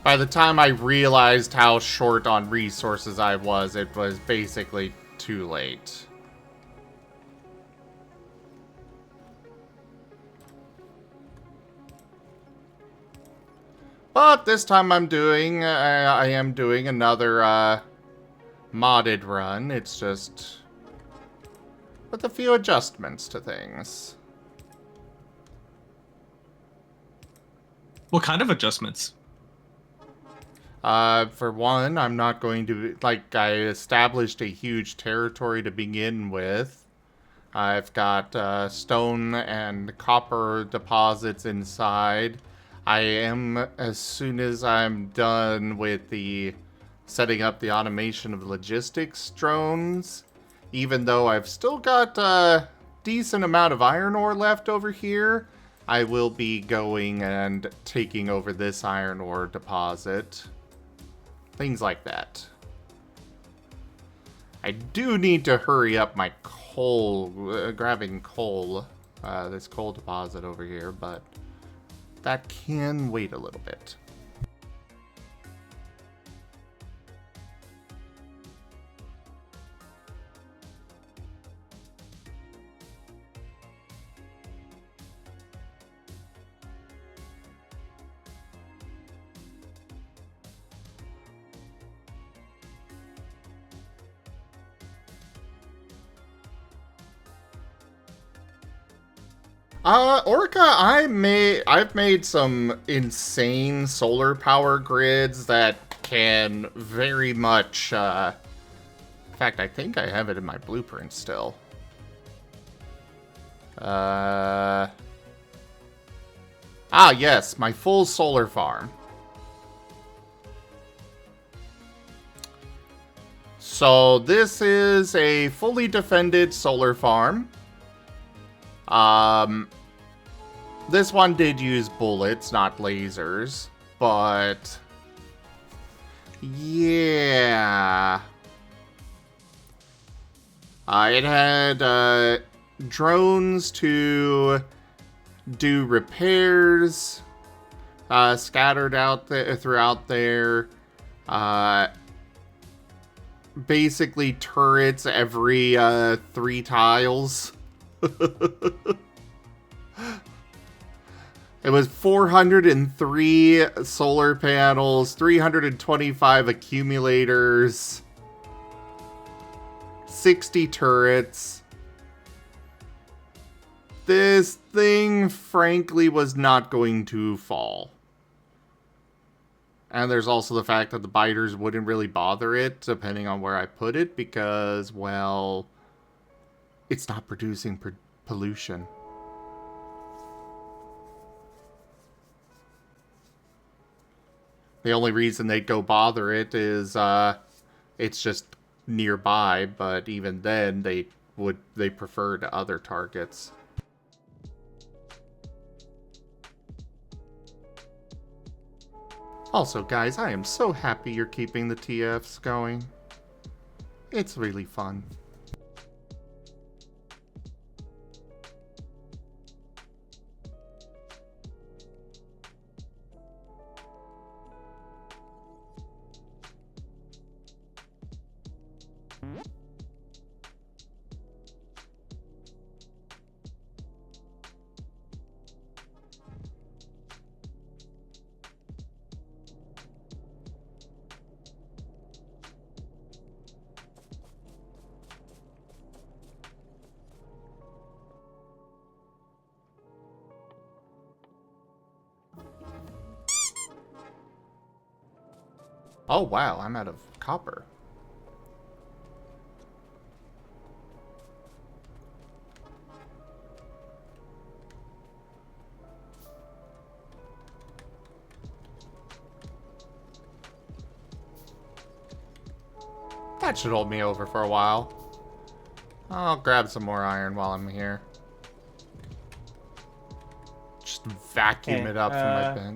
By the time I realized how short on resources I was, it was basically too late. But this time I am doing another modded run. It's just with a few adjustments to things. What kind of adjustments? For one, I'm not going to, like, I established a huge territory to begin with. I've got stone and copper deposits inside. I am, as soon as I'm done with the setting up the automation of logistics drones, even though I've still got a decent amount of iron ore left over here, I will be going and taking over this iron ore deposit. Things like that. I do need to hurry up my coal, grabbing coal, this coal deposit over here, but that can wait a little bit. Orca, I've made some insane solar power grids that can very much, in fact, I think I have it in my blueprint still. Yes, my full solar farm. So this is a fully defended solar farm. This one did use bullets, not lasers, but yeah. It had drones to do repairs, scattered out throughout there. Basically turrets every 3 tiles. It was 403 solar panels, 325 accumulators, 60 turrets. This thing, frankly, was not going to fall. And there's also the fact that the biters wouldn't really bother it, depending on where I put it, because, well, it's not producing pollution. The only reason they'd go bother it is it's just nearby, but even then they preferred other targets. Also, guys, I am so happy you're keeping the TFs going. It's really fun. Oh wow, I'm out of copper. That should hold me over for a while. I'll grab some more iron while I'm here. Just vacuum it up from my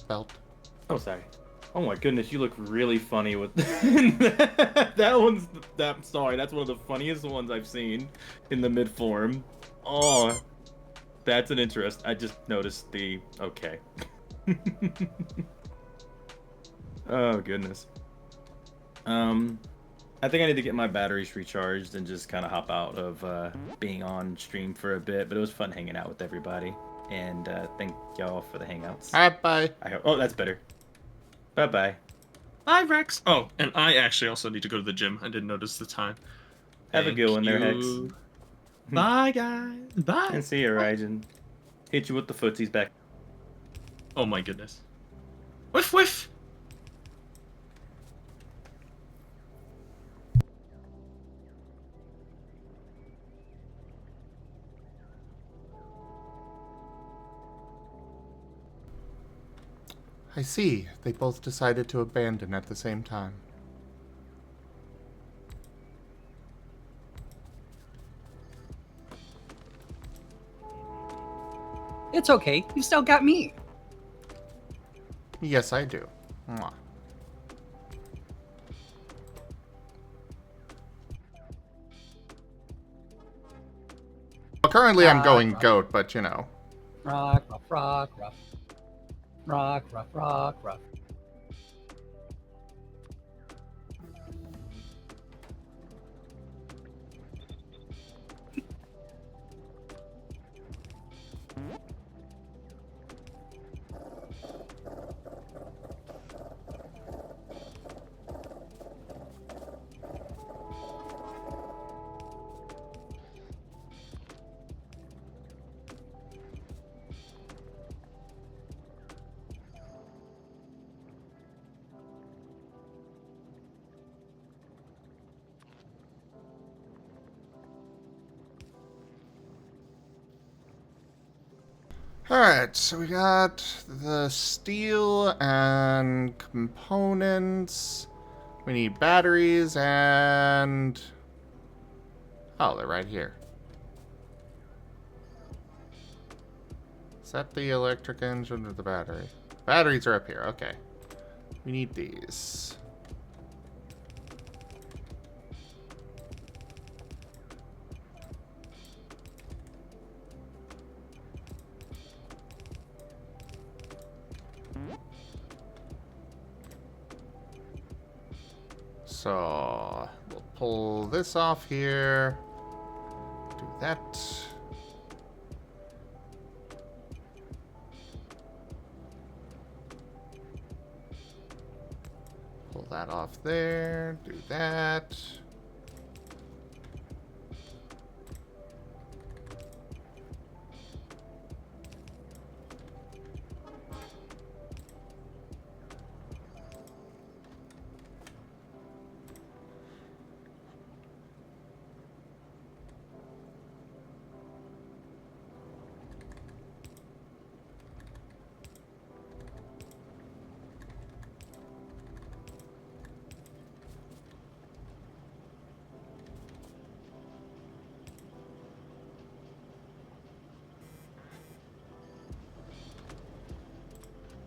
belt. Oh, sorry. Oh my goodness, you look really funny with that. Sorry, that's one of the funniest ones I've seen in the mid form. Oh, that's an interest. I just noticed the okay. Oh goodness. I think I need to get my batteries recharged and just kind of hop out of being on stream for a bit. But it was fun hanging out with everybody, and thank y'all for the hangouts. All right, bye. Oh, that's better. Bye-bye. Bye, Rex. Oh, and I actually also need to go to the gym. I didn't notice the time. Have a good one there, Hex. Bye, guys. Bye. And see you, Raijin. Hit you with the footsies back. Oh my goodness. Whiff, whiff. I see. They both decided to abandon at the same time. It's okay. You've still got me. Yes, I do. Mwah. Well, currently I'm going goat, but you know. Rock, rough, rock, rough. Rock, rough, rock, rough. Alright, so we got the steel and components. We need batteries and... Oh, they're right here. Is that the electric engine or the battery? Batteries are up here, okay. We need these. So, we'll pull this off here. Do that. Pull that off there. Do that.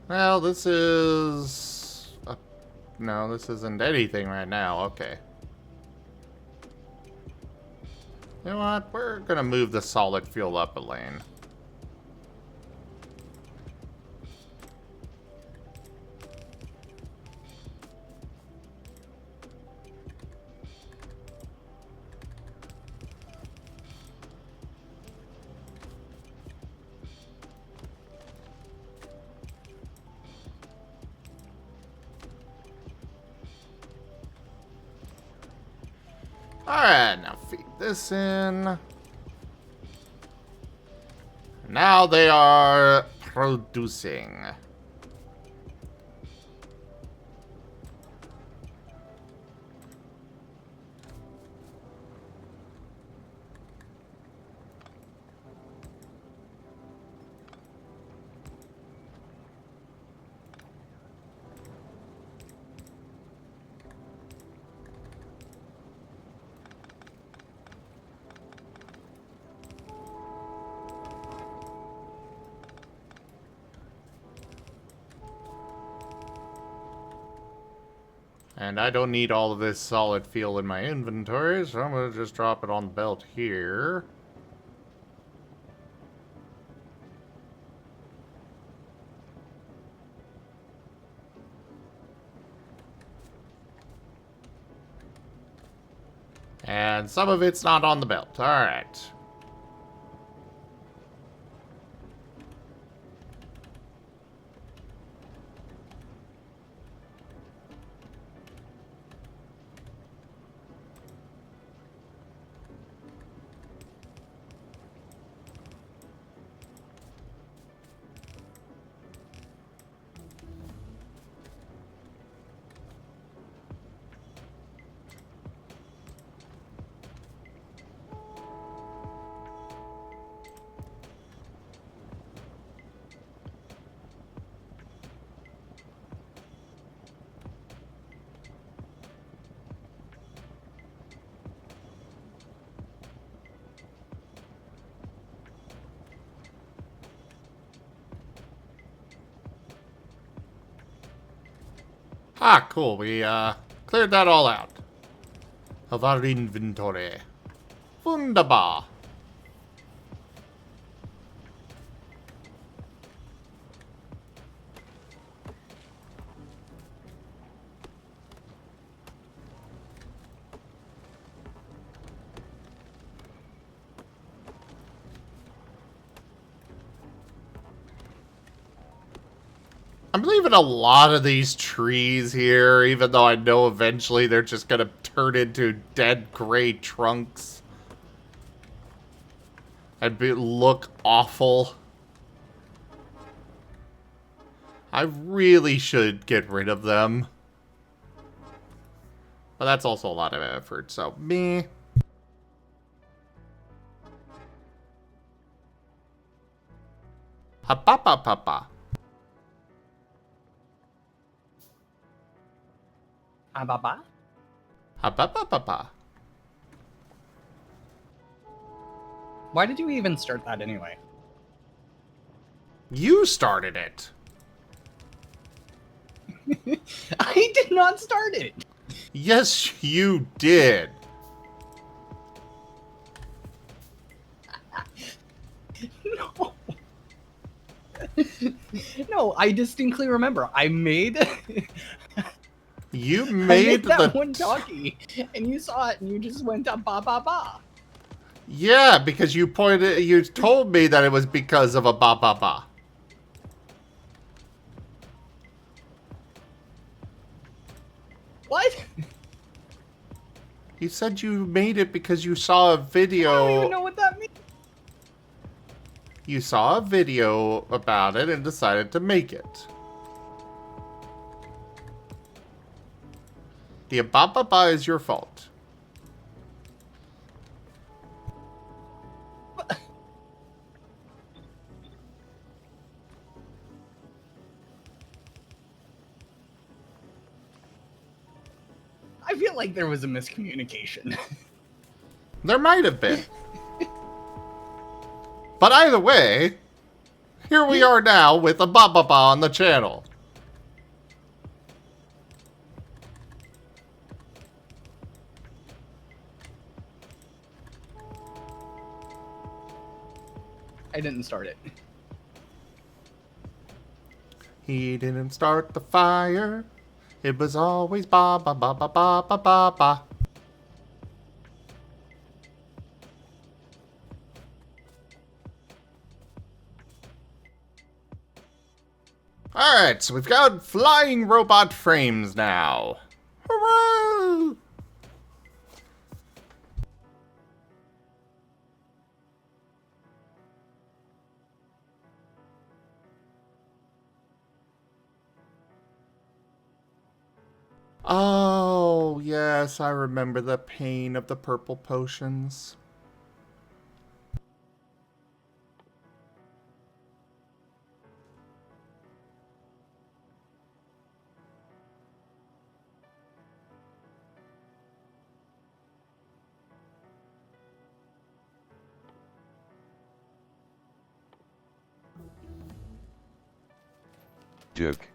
Well, this is... no, this isn't anything right now. Okay. You know what? We're gonna move the solid fuel up a lane. Alright, now feed this in. Now they are producing. And I don't need all of this solid fuel in my inventory, so I'm going to just drop it on the belt here. And some of it's not on the belt. Alright. Ah, cool. We cleared that all out of our inventory. Wunderbar. I'm leaving a lot of these trees here, even though I know eventually they're just gonna turn into dead gray trunks. And look awful. I really should get rid of them. But that's also a lot of effort, so meh. Ha-pa-pa-pa-pa. Baba? Ha-pa-pa-pa-pa. Why did you even start that anyway? You started it. I did not start it. Yes, you did. No. No, I distinctly remember. I made You I made made that the... one doggy, and you saw it, and you just went up ba ba ba. Yeah, because you told me that it was because of a ba-ba-ba. What? You said you made it because you saw a I don't even video. know what that means. You saw a video about it and decided to make it. The ba-ba-ba is your fault. I feel like there was a miscommunication. There might have been. But either way, here we are now with a ba-ba-ba on the channel. I didn't start it. He didn't start the fire. It was always ba-ba-ba-ba-ba-ba-ba-ba. Alright, so we've got flying robot frames now. Hooray! Oh, yes, I remember the pain of the purple potions. Duke.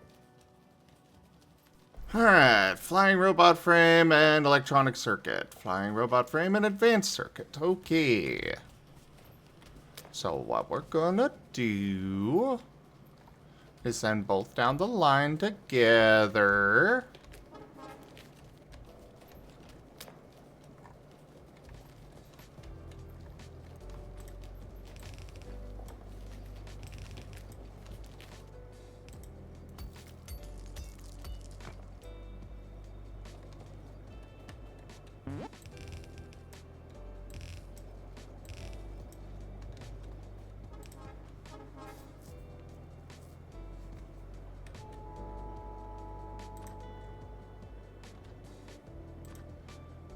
Alright, flying robot frame and electronic circuit. Flying robot frame and advanced circuit. Okay. So what we're gonna do is send both down the line together.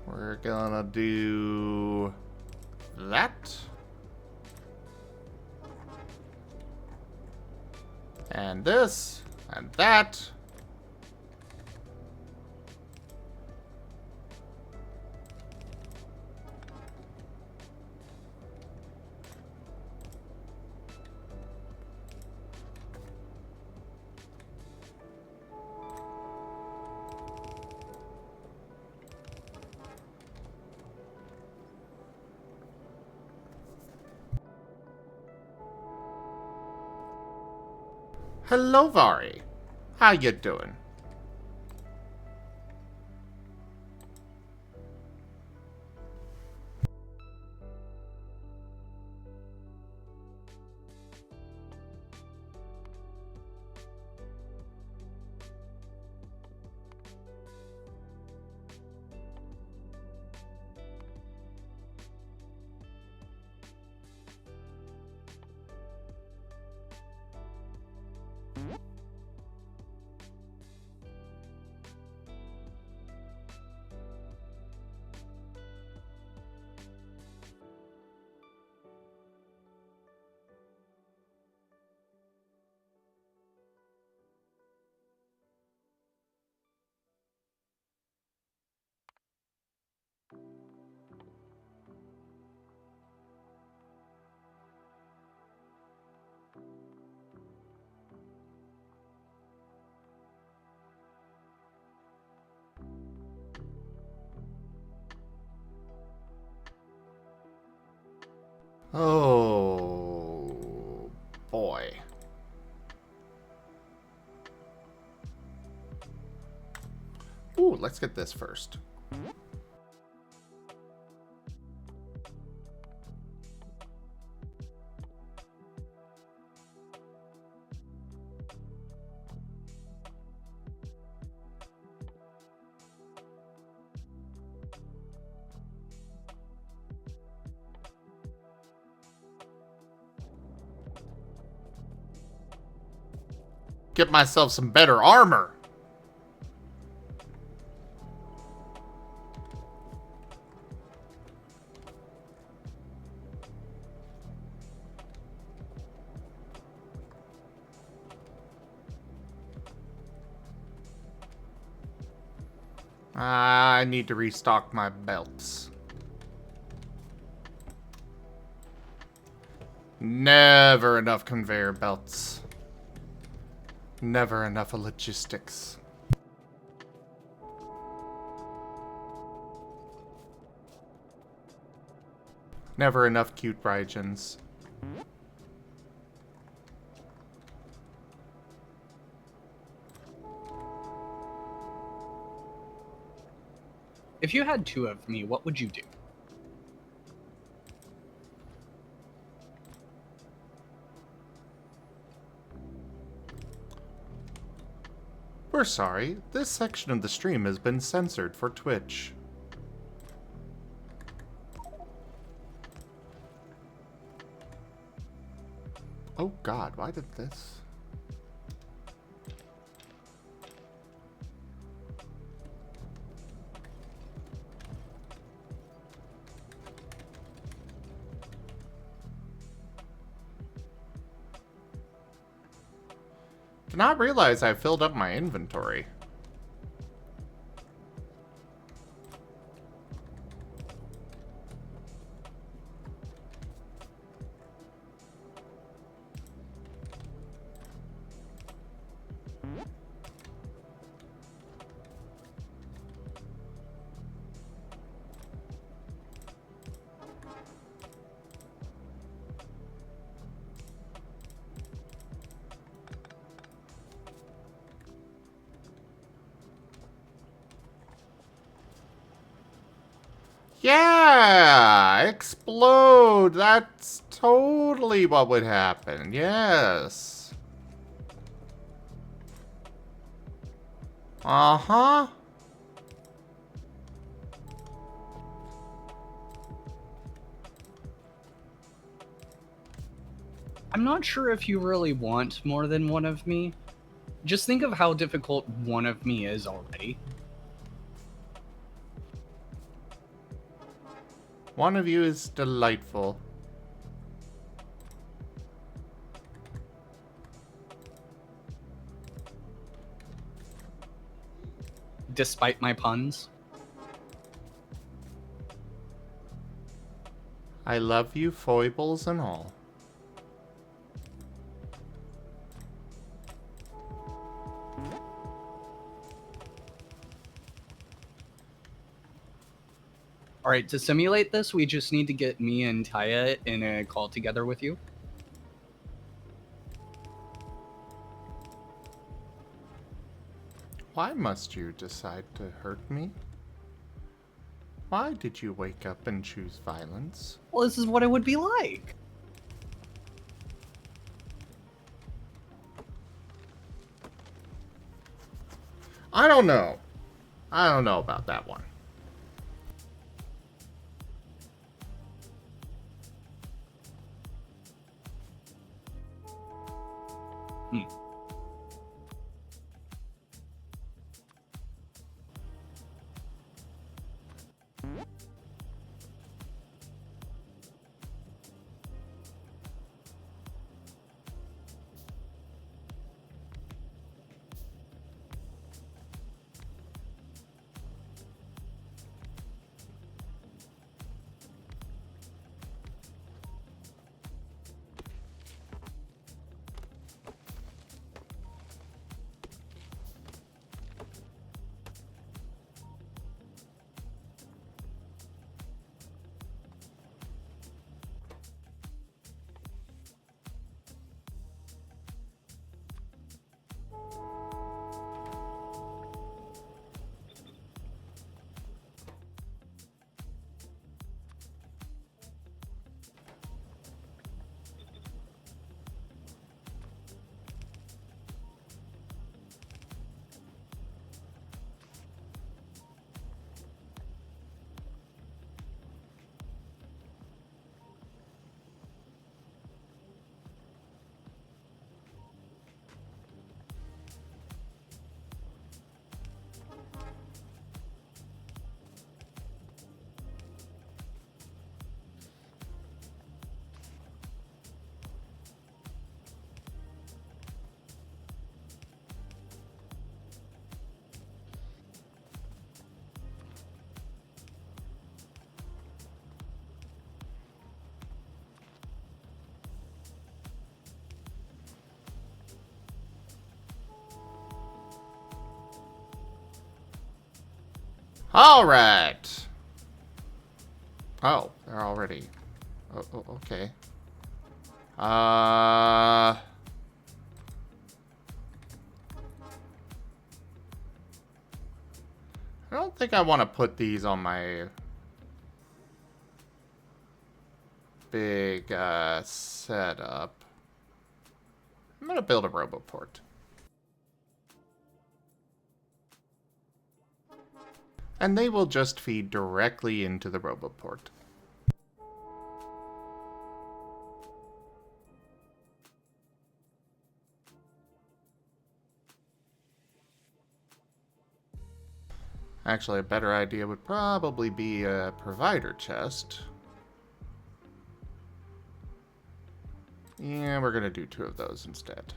We're gonna do that. And this, and that. Hello, Vari. How you doing? Oh, boy. Ooh, let's get this first. Get myself some better armor. I need to restock my belts. Never enough conveyor belts. Never enough of logistics. Never enough cute Rygens. If you had two of me, what would you do? We're sorry, this section of the stream has been censored for Twitch. Oh god, why did this? Did not realize I filled up my inventory. Yeah! Explode! That's totally what would happen. Yes. Uh-huh. I'm not sure if you really want more than one of me. Just think of how difficult one of me is already. One of you is delightful. Despite my puns. I love you, foibles and all. Alright, to simulate this, we just need to get me and Taya in a call together with you. Why must you decide to hurt me? Why did you wake up and choose violence? Well, this is what it would be like. I don't know. I don't know about that one. Alright. Oh, they're already... Oh, okay. I don't think I want to put these on my big setup. I'm going to build a roboport. And they will just feed directly into the roboport. Actually, a better idea would probably be a provider chest. Yeah, we're gonna do 2 of those instead.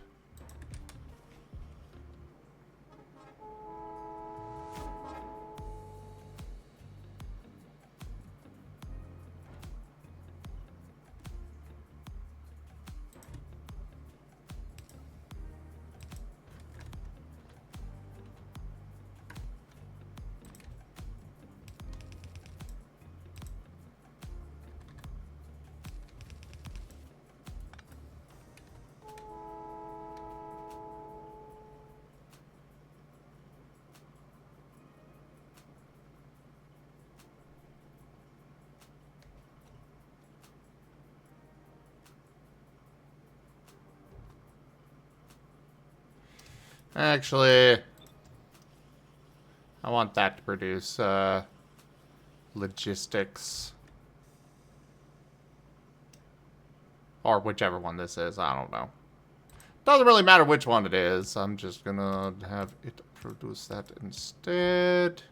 Actually, I want that to produce logistics. Or whichever one this is, I don't know. Doesn't really matter which one it is. I'm just gonna have it produce that instead.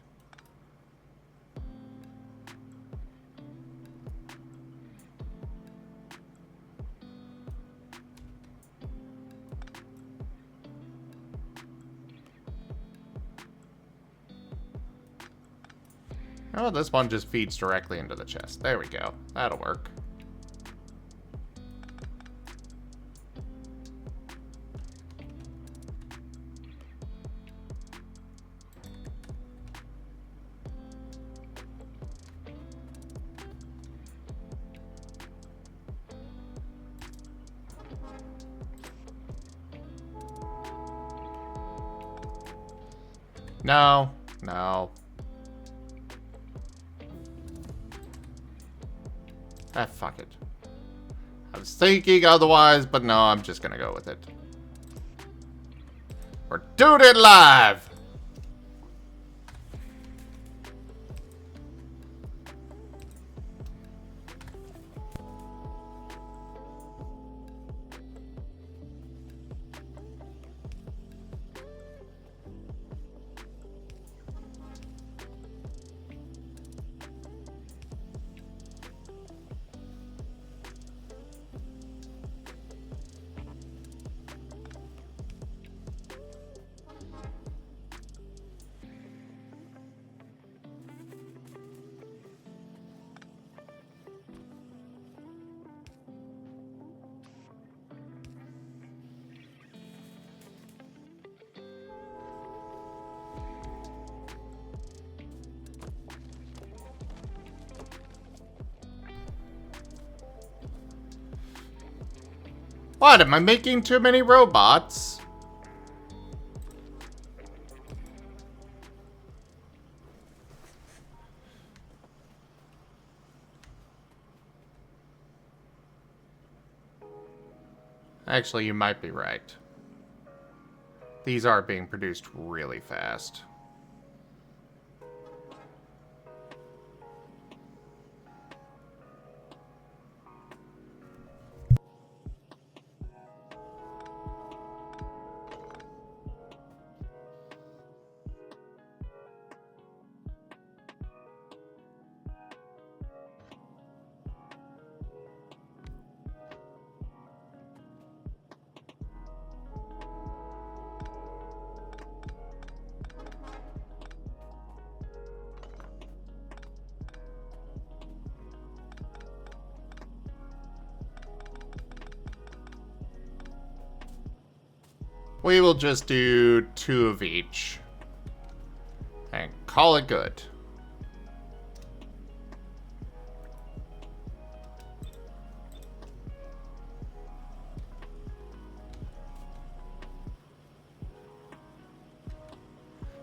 Oh, this one just feeds directly into the chest. There we go. That'll work. No. No. Ah, fuck it. I was thinking otherwise, but no, I'm just gonna go with it. We're doing it live! What, am I making too many robots? Actually, you might be right. These are being produced really fast. We will just do 2 of each. And call it good.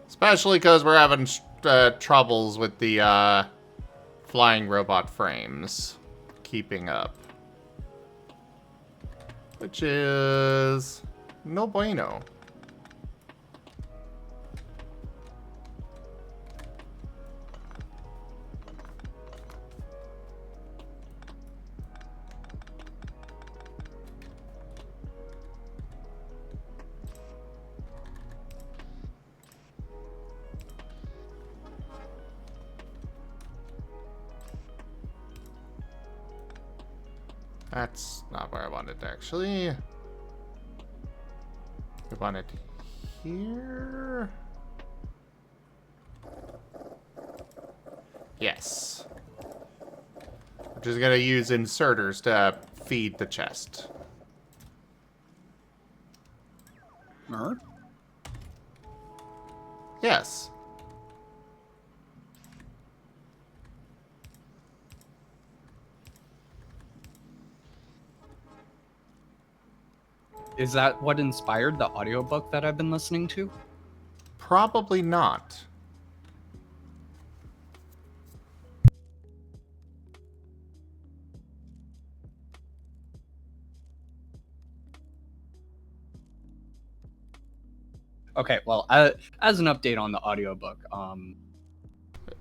Especially because we're having troubles with the flying robot frames keeping up. Which is no bueno. That's not where I wanted actually. I want it here. Yes. We're just gonna use inserters to feed the chest. Mer? Yes. Is that what inspired the audiobook that I've been listening to? Probably not. Okay, well, as an update on the audiobook,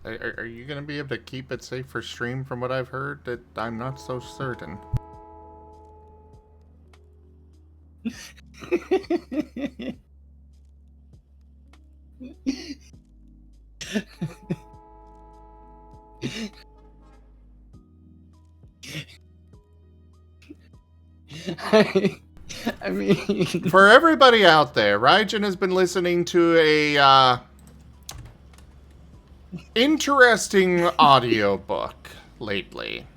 Are you gonna be able to keep it safe for stream from what I've heard? That I'm not so certain. I mean, For everybody out there, Raijin has been listening to a interesting audiobook lately.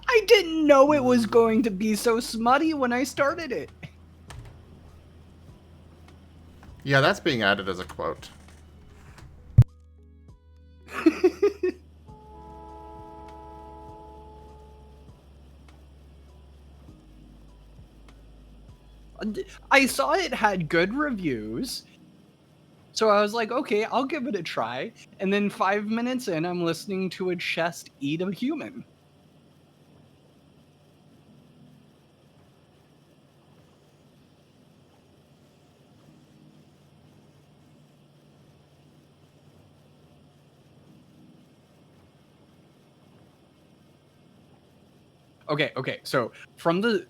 I didn't know it was going to be so smutty when I started it. Yeah, that's being added as a quote. I saw it had good reviews, So I was like, okay, I'll give it a try. And then 5 minutes in, I'm listening to a chest eat a human. Okay. So from the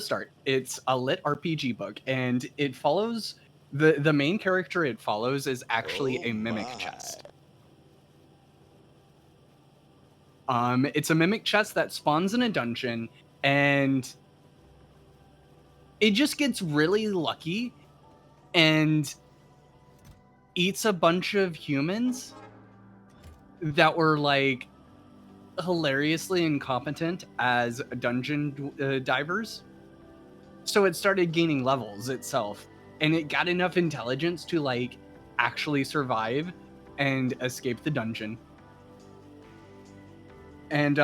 start, it's a lit RPG book, and it follows the main character it follows is actually Oh a mimic my. chest. It's a mimic chest that spawns in a dungeon, and it just gets really lucky and eats a bunch of humans that were like hilariously incompetent as dungeon divers. So it started gaining levels itself, and it got enough intelligence to like actually survive and escape the dungeon. And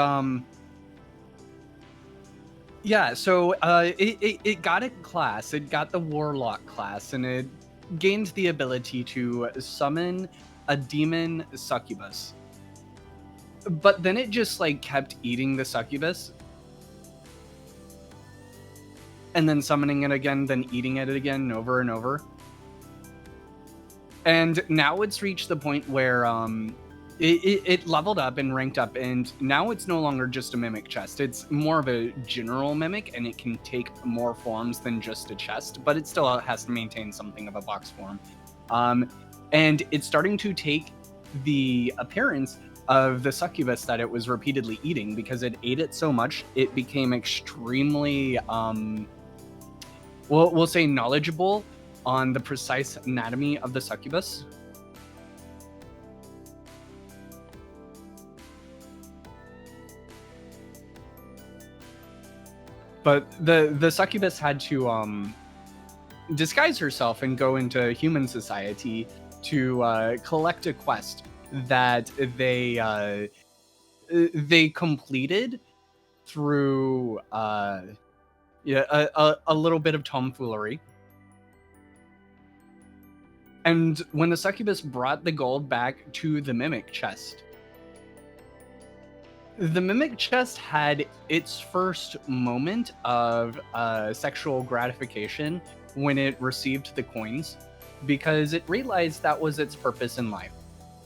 yeah, so it got a class. It got the warlock class, and it gained the ability to summon a demon succubus. But then it just like kept eating the succubus, and then summoning it again, then eating it again over and over. And now it's reached the point where it leveled up and ranked up, and now it's no longer just a mimic chest. It's more of a general mimic, and it can take more forms than just a chest, but it still has to maintain something of a box form. And it's starting to take the appearance of the succubus that it was repeatedly eating, because it ate it so much, it became extremely, we'll say knowledgeable on the precise anatomy of the succubus. But the succubus had to disguise herself and go into human society to collect a quest that they completed through a little bit of tomfoolery. And when the succubus brought the gold back to the mimic chest, the mimic chest had its first moment of sexual gratification when it received the coins, because it realized that was its purpose in life.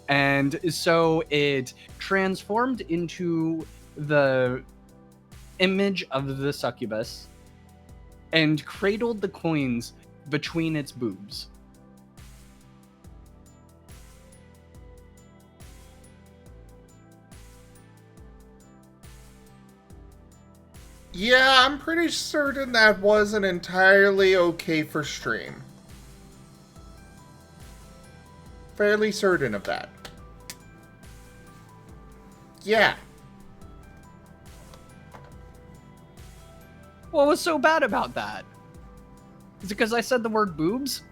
And so it transformed into the image of the succubus and cradled the coins between its boobs. Yeah, I'm pretty certain that wasn't entirely okay for stream. Fairly certain of that. Yeah. What was so bad about that? Is it because I said the word boobs?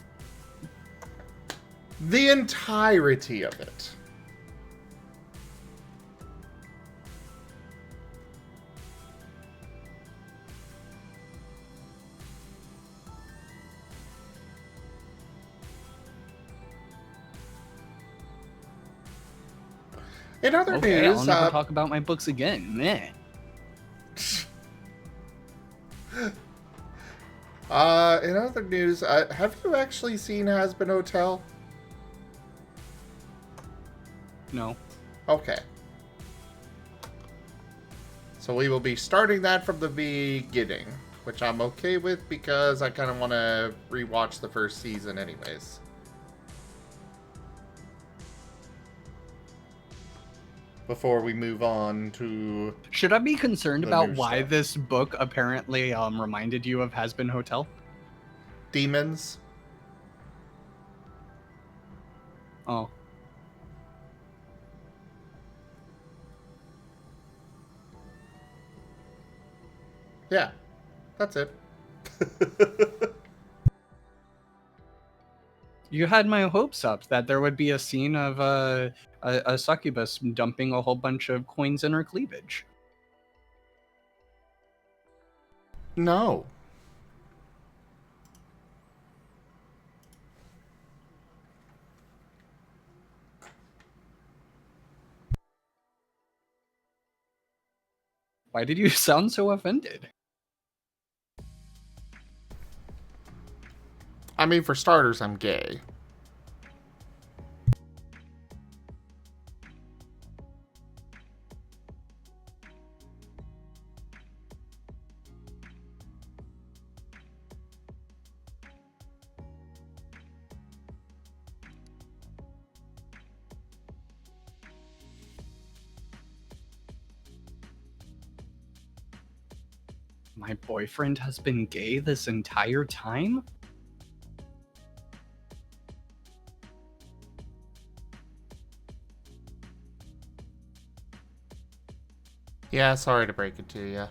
The entirety of it. In other Okay, news, I'll never talk about my books again. Meh. In other news, have you actually seen Has-Been Hotel? No. Okay. So we will be starting that from the beginning, which I'm okay with because I kind of want to rewatch the first season anyways. Before we move on to... Should I be concerned The about new why stuff. this book apparently reminded you of Has Been Hotel? Demons. Oh. Yeah, that's it. You had my hopes up that there would be a scene of a succubus dumping a whole bunch of coins in her cleavage. No. Why did you sound so offended? I mean, for starters, I'm gay. My boyfriend has been gay this entire time? Yeah, sorry to break it to you.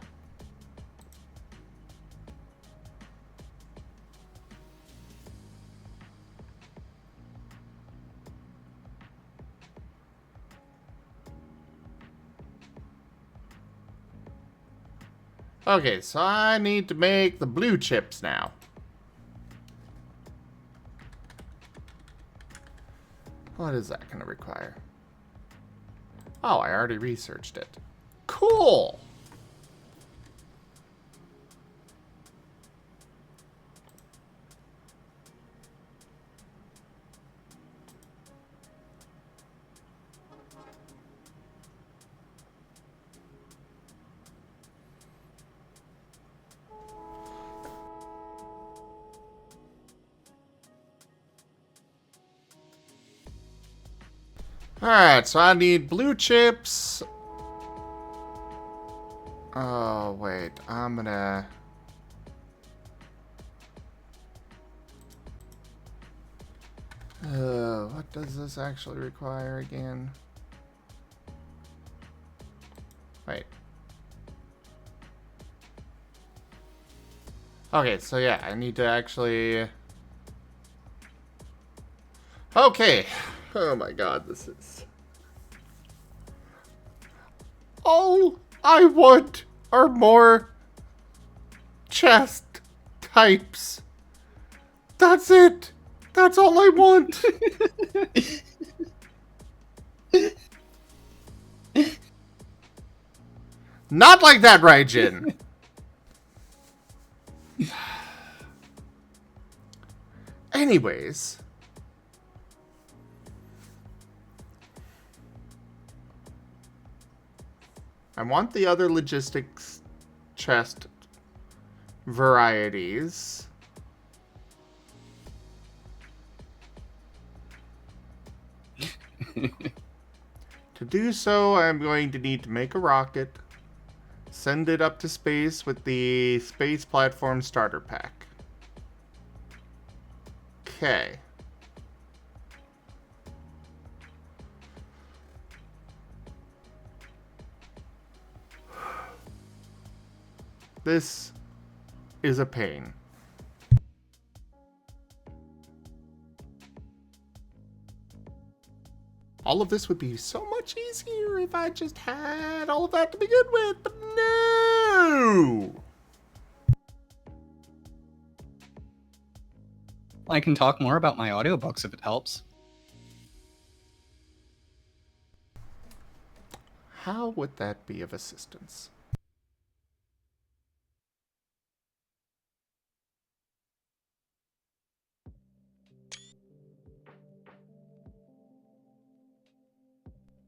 Okay, so I need to make the blue chips now. What is that going to require? Oh, I already researched it. Cool! Alright, so I need blue chips. Oh, wait. I'm gonna... what does this actually require again? Wait. Okay, so yeah, I need to actually... Okay. Oh my god, this is... All I want are more chest types. That's it. That's all I want. Not like that, Raijin. Anyways. I want the other logistics chest varieties. To do so, I'm going to need to make a rocket, send it up to space with the space platform starter pack. Okay. This is a pain. All of this would be so much easier if I just had all of that to begin with, but no! I can talk more about my audiobooks if it helps. How would that be of assistance?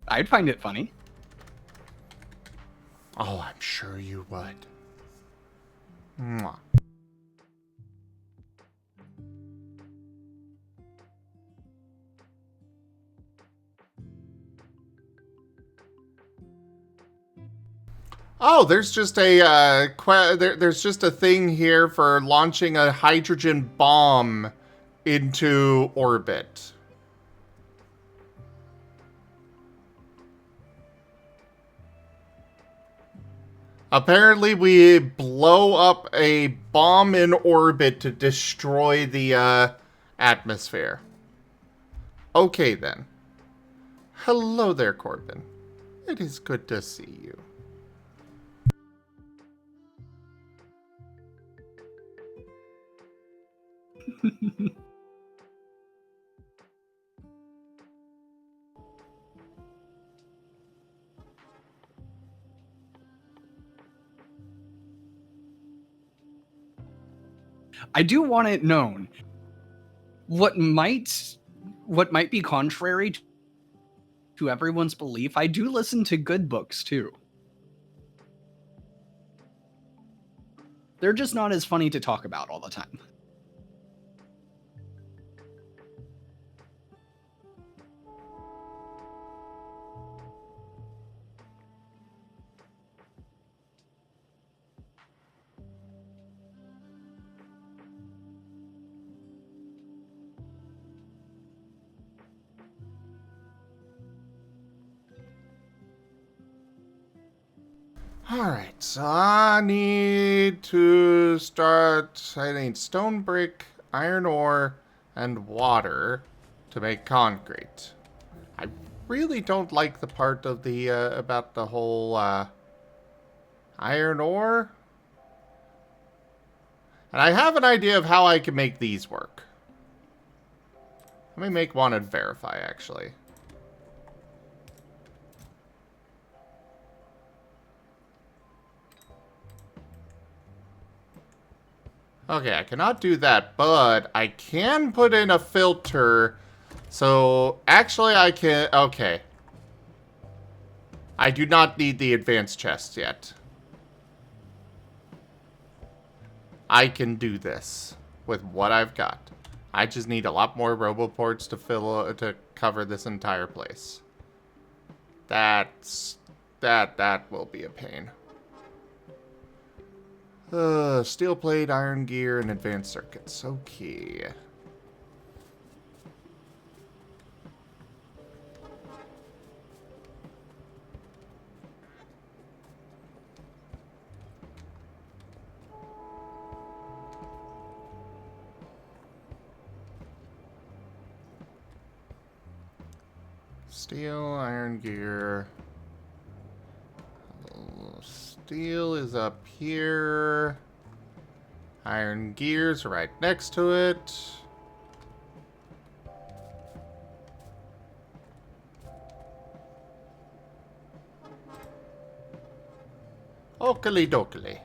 I'd find it funny. Oh, I'm sure you would. Mwah. Oh, there's just a there's just a thing here for launching a hydrogen bomb into orbit. Apparently, we blow up a bomb in orbit to destroy the atmosphere. Okay then. Hello there, Corbin. It is good to see you. I do want it known. What might be contrary to everyone's belief, I do listen to good books too. They're just not as funny to talk about all the time. Alright, so I need to start. I need stone brick, iron ore, and water to make concrete. I really don't like the part of the, about the whole, iron ore. And I have an idea of how I can make these work. Let me make one and verify, actually. Okay, I cannot do that, but I can put in a filter. So, actually I can... Okay. I do not need the advanced chest yet. I can do this with what I've got. I just need a lot more roboports to cover this entire place. That will be a pain. Steel plate, iron gear, and advanced circuits. Okay. Steel, iron gear. Steel is up here. Iron gears right next to it. Oakley dokley.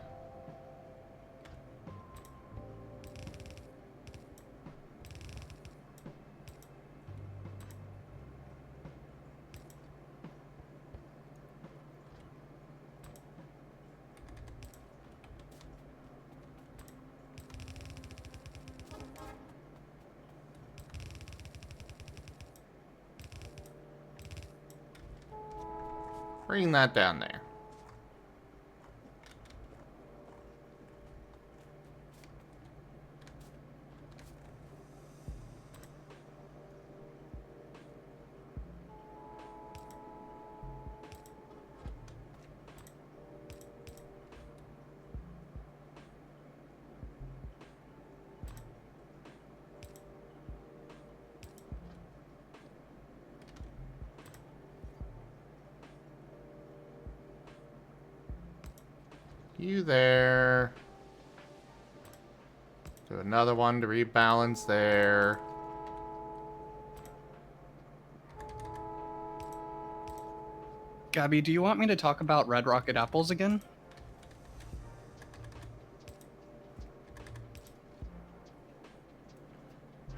Bring that down there. You there. Do another one to rebalance there. Gabby, do you want me to talk about red rocket apples again?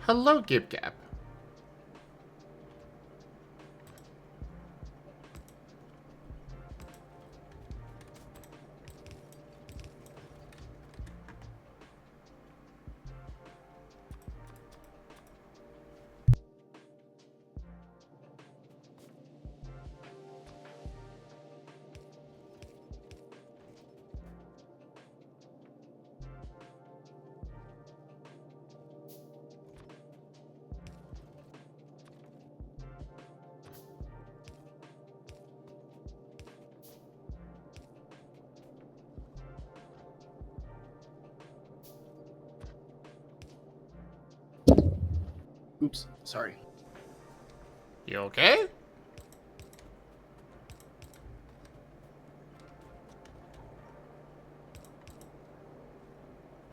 Hello, Gib Gab. Oops, sorry. You okay?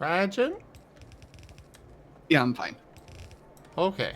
Rajan? Yeah, I'm fine. Okay.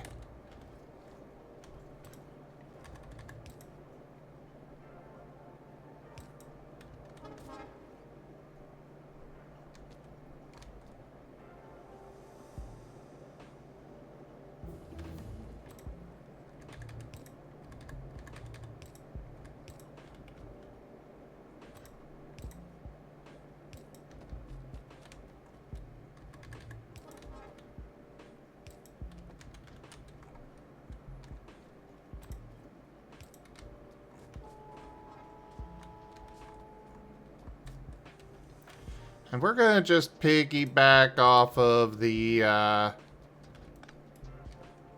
And we're gonna just piggyback off of the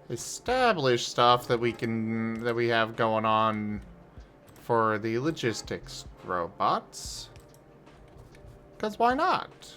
established stuff that we have going on for the logistics robots. 'Cause why not?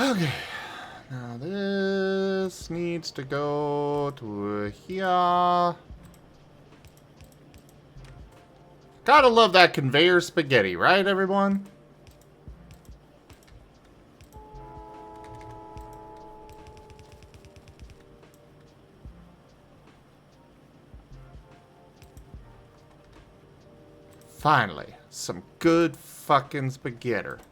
Okay, now this needs to go to here. Gotta love that conveyor spaghetti, right, everyone? Finally, some good fucking spaghetti.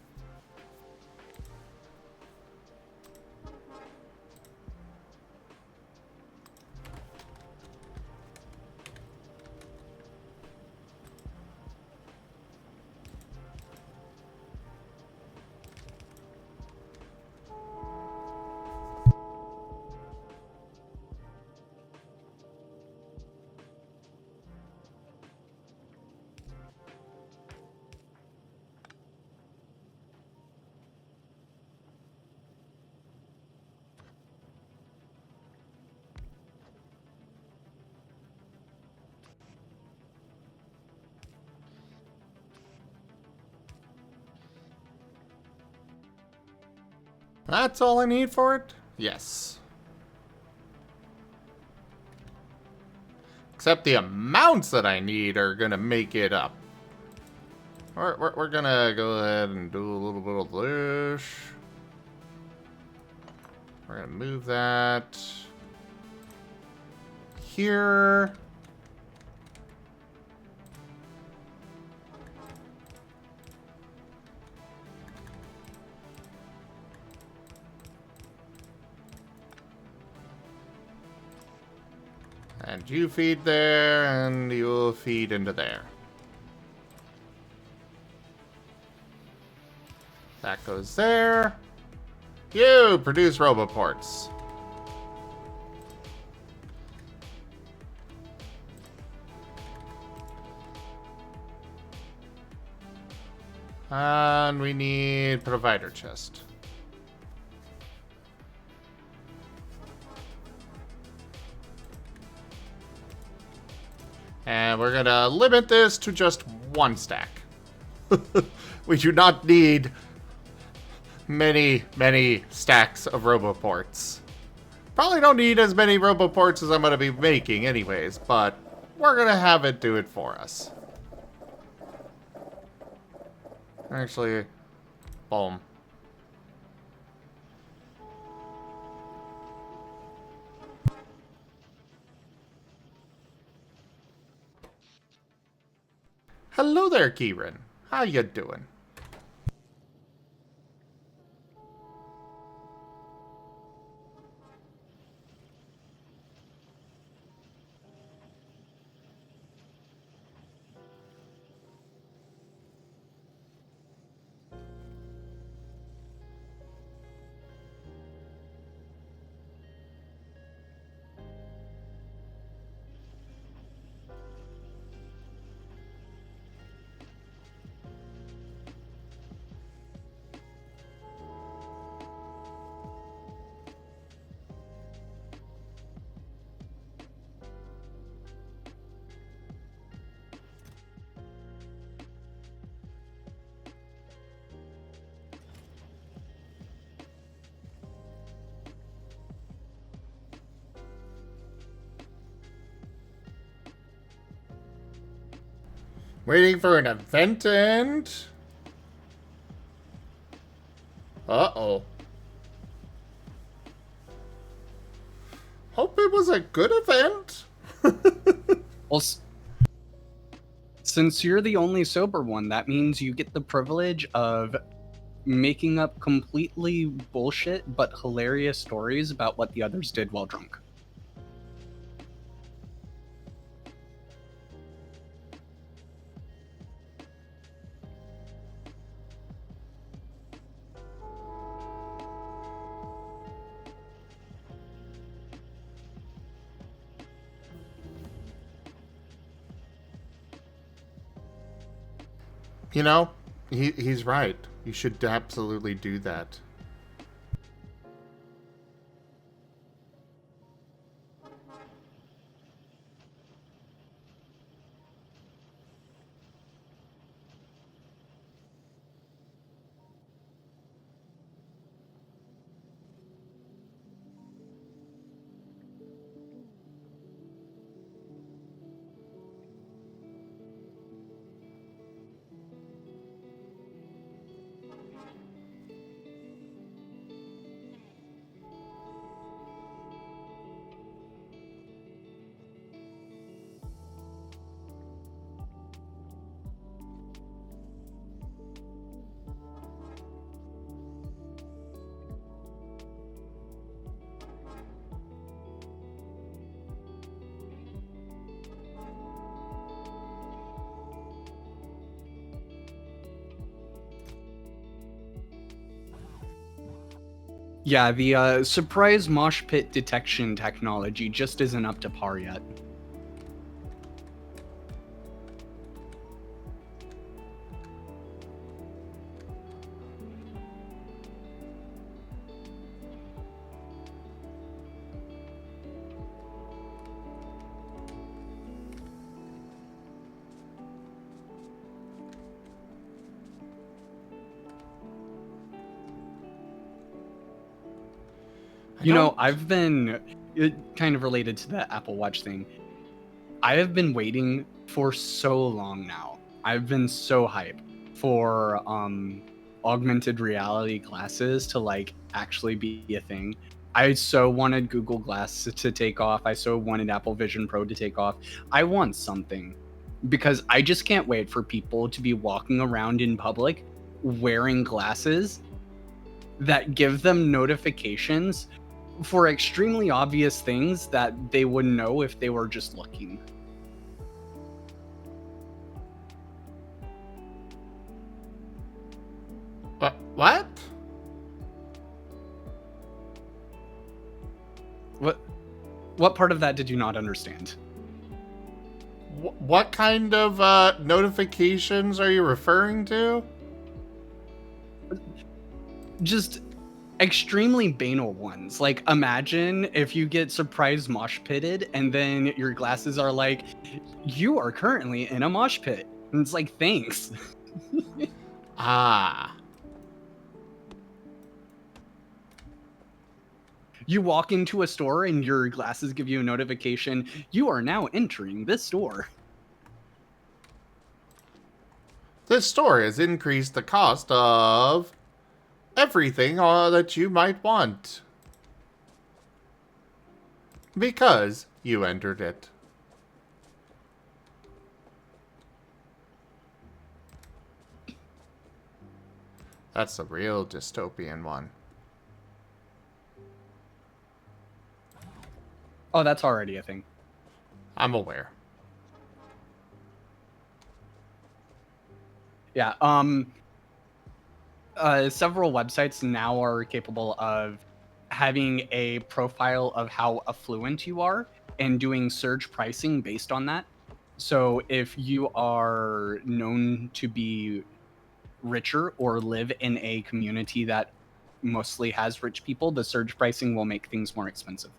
That's all I need for it? Yes. Except the amounts that I need are gonna make it up. We're gonna go ahead and do a little bit of this. We're gonna move that here. And you feed there, and you'll feed into there. That goes there. You produce roboports. And we need provider chest. And we're gonna limit this to just one stack. We do not need many stacks of roboports. Probably don't need as many roboports as I'm gonna be making anyways, but we're gonna have it do it for us. Actually, boom. Hello there, Kieran. How you doing? Waiting for an event to end? Uh-oh. Hope it was a good event. Well, since you're the only sober one, that means you get the privilege of making up completely bullshit but hilarious stories about what the others did while drunk. You know, he's right. You should absolutely do that. Yeah, the surprise mosh pit detection technology just isn't up to par yet. You know, I've been kind of related to the Apple Watch thing. I have been waiting for so long now. I've been so hyped for augmented reality glasses to like actually be a thing. I so wanted Google Glass to take off. I so wanted Apple Vision Pro to take off. I want something because I just can't wait for people to be walking around in public wearing glasses that give them notifications for extremely obvious things that they wouldn't know if they were just looking. What? What part of that did you not understand? What kind of notifications are you referring to? Just extremely banal ones. Like, imagine if you get surprise mosh pitted and then your glasses are like, you are currently in a mosh pit. And it's like, thanks. Ah. You walk into a store and your glasses give you a notification, you are now entering this store. This store has increased the cost of everything that you might want. Because you entered it. That's the real dystopian one. Oh, that's already a thing. I'm aware. Yeah, several websites now are capable of having a profile of how affluent you are and doing surge pricing based on that. So if you are known to be richer or live in a community that mostly has rich people, the surge pricing will make things more expensive.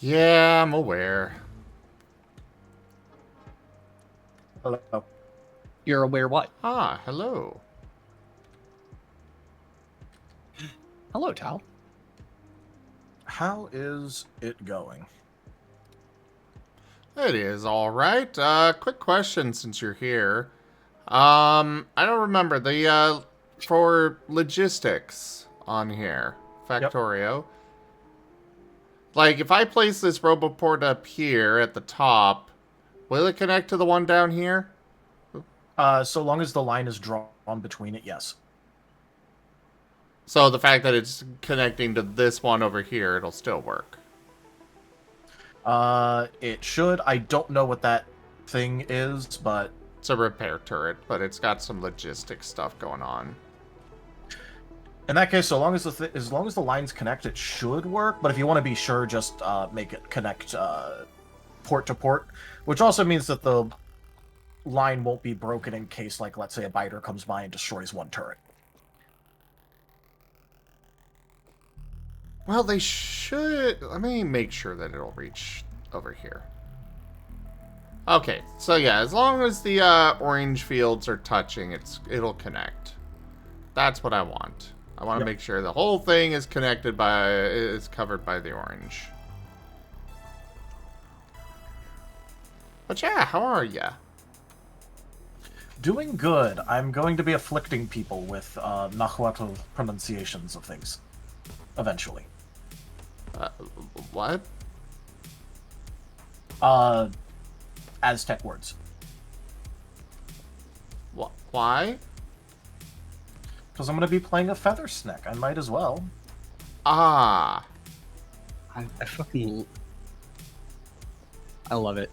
Yeah, I'm aware. Hello. You're aware what? Ah, hello. Hello, Tal. how is it going? It is all right. Quick question since you're here. I don't remember the for logistics on here, Factorio. Like, if I place this roboport up here at the top, will it connect to the one down here? So long as the line is drawn between it, yes. So the fact that it's connecting to this one over here, it'll still work. It should. I don't know what that thing is, but It's a repair turret, but it's got some logistics stuff going on. in that case, so long as as long as the lines connect, it should work. But if you want to be sure, just make it connect port to port, which also means that the line won't be broken in case, like, let's say a biter comes by and destroys one turret. Well, they should... Let me make sure that it'll reach over here. Okay, so yeah, as long as the orange fields are touching, it'll connect. That's what I want. I want to make sure the whole thing is connected is covered by the orange. But yeah, how are ya? Doing good. I'm going to be afflicting people with Nahuatl pronunciations of things. Eventually. What? Aztec words. Why? Because I'm going to be playing a feather snack. I might as well. Ah. I love it.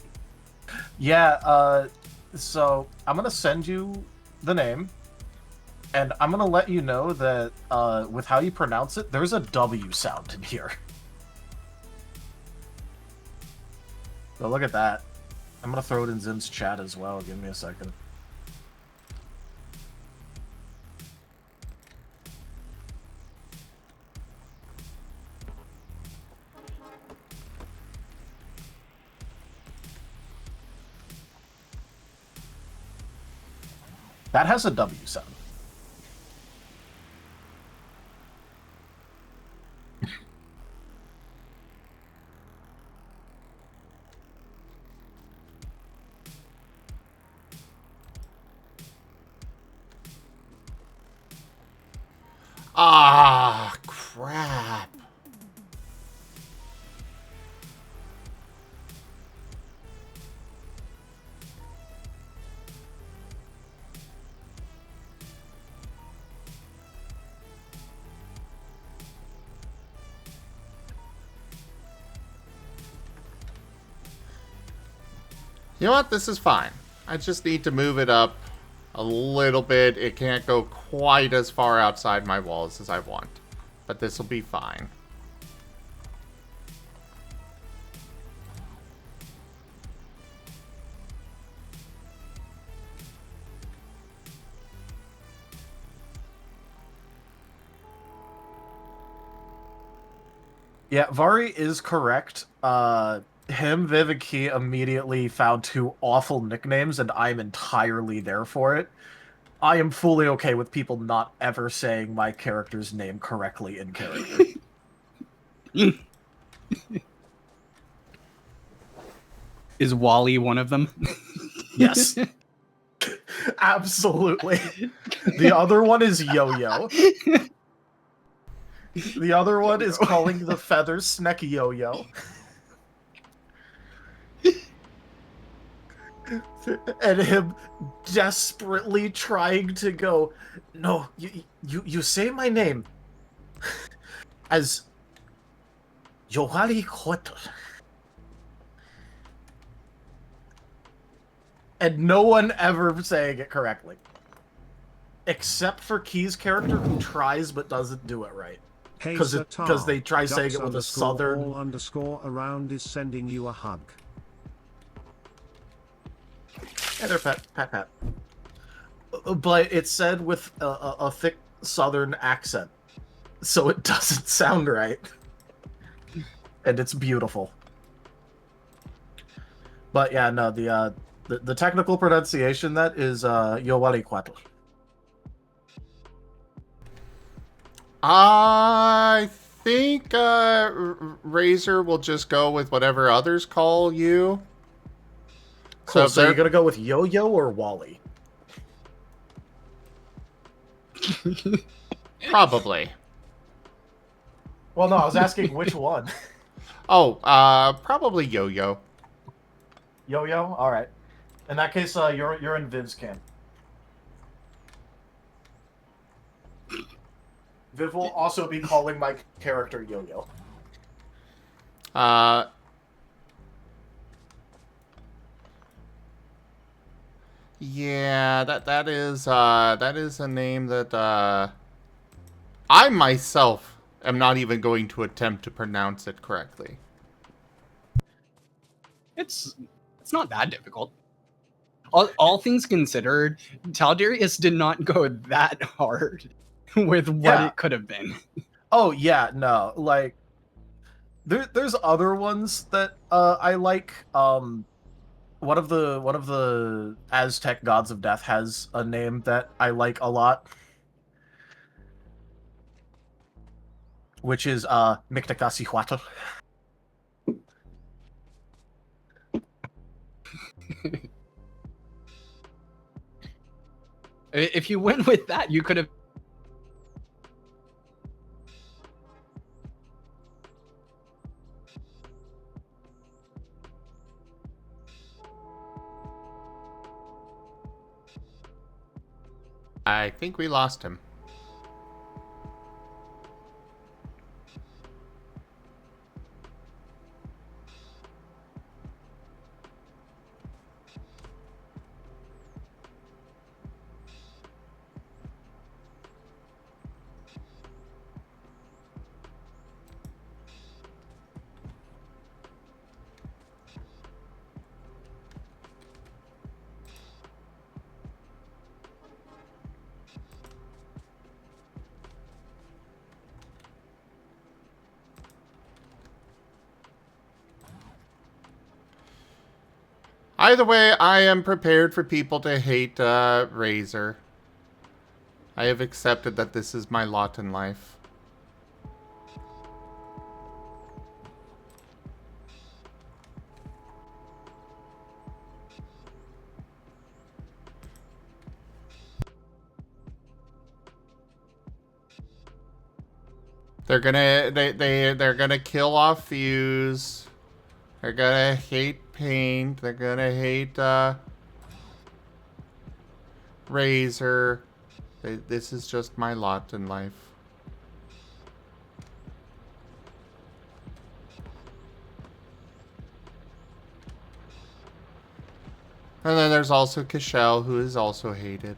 Yeah, so I'm going to send you the name, and I'm going to let you know that with how you pronounce it, there's a W sound in here. So look at that. I'm going to throw it in Zim's chat as well. Give me a second. That has a W sound. Ah, crap. You know what? This is fine. I just need to move it up a little bit. It can't go quite as far outside my walls as I want. But this will be fine. Yeah, Vari is correct. Viv, and Key immediately found two awful nicknames, and I'm entirely there for it. I am fully okay with people not ever saying my character's name correctly in character. Is Wally one of them? Yes. Absolutely. The other one is Yo-Yo. The other one is calling the feather Sneck Yo-Yo. And him desperately trying to go, no, you say my name as Yohari Koto. And no one ever saying it correctly. Except for Key's character, who tries but doesn't do it right. Because they try saying it with a southern... _around is sending you a hug. Yeah, they're pat. But it's said with a thick southern accent. So it doesn't sound right. And it's beautiful. But yeah, no, the technical pronunciation that is Yowari Quattle. I think Razor will just go with whatever others call you. Cool. if So you're they're- gonna go with Yo-Yo or Wally? Probably. Well, no, I was asking which one. Oh, probably Yo-Yo. Yo-Yo. All right. In that case, you're in Viv's camp. Viv will also be calling my character Yo-Yo. Yeah, that is a name that I myself am not even going to attempt to pronounce it correctly. It's not that difficult. All things considered, Taldarius did not go that hard with what Yeah. it could have been. Oh yeah, no, like there's other ones that I like. One of the Aztec gods of death has a name that I like a lot, which is Mictacasihuatl. If you went with that, you could have. I think we lost him. Either way, I am prepared for people to hate Razor. I have accepted that this is my lot in life. They're gonna kill off Fuse. They're gonna hate Paint. They're gonna hate Razor. This is just my lot in life. And then there's also Kashel, who is also hated.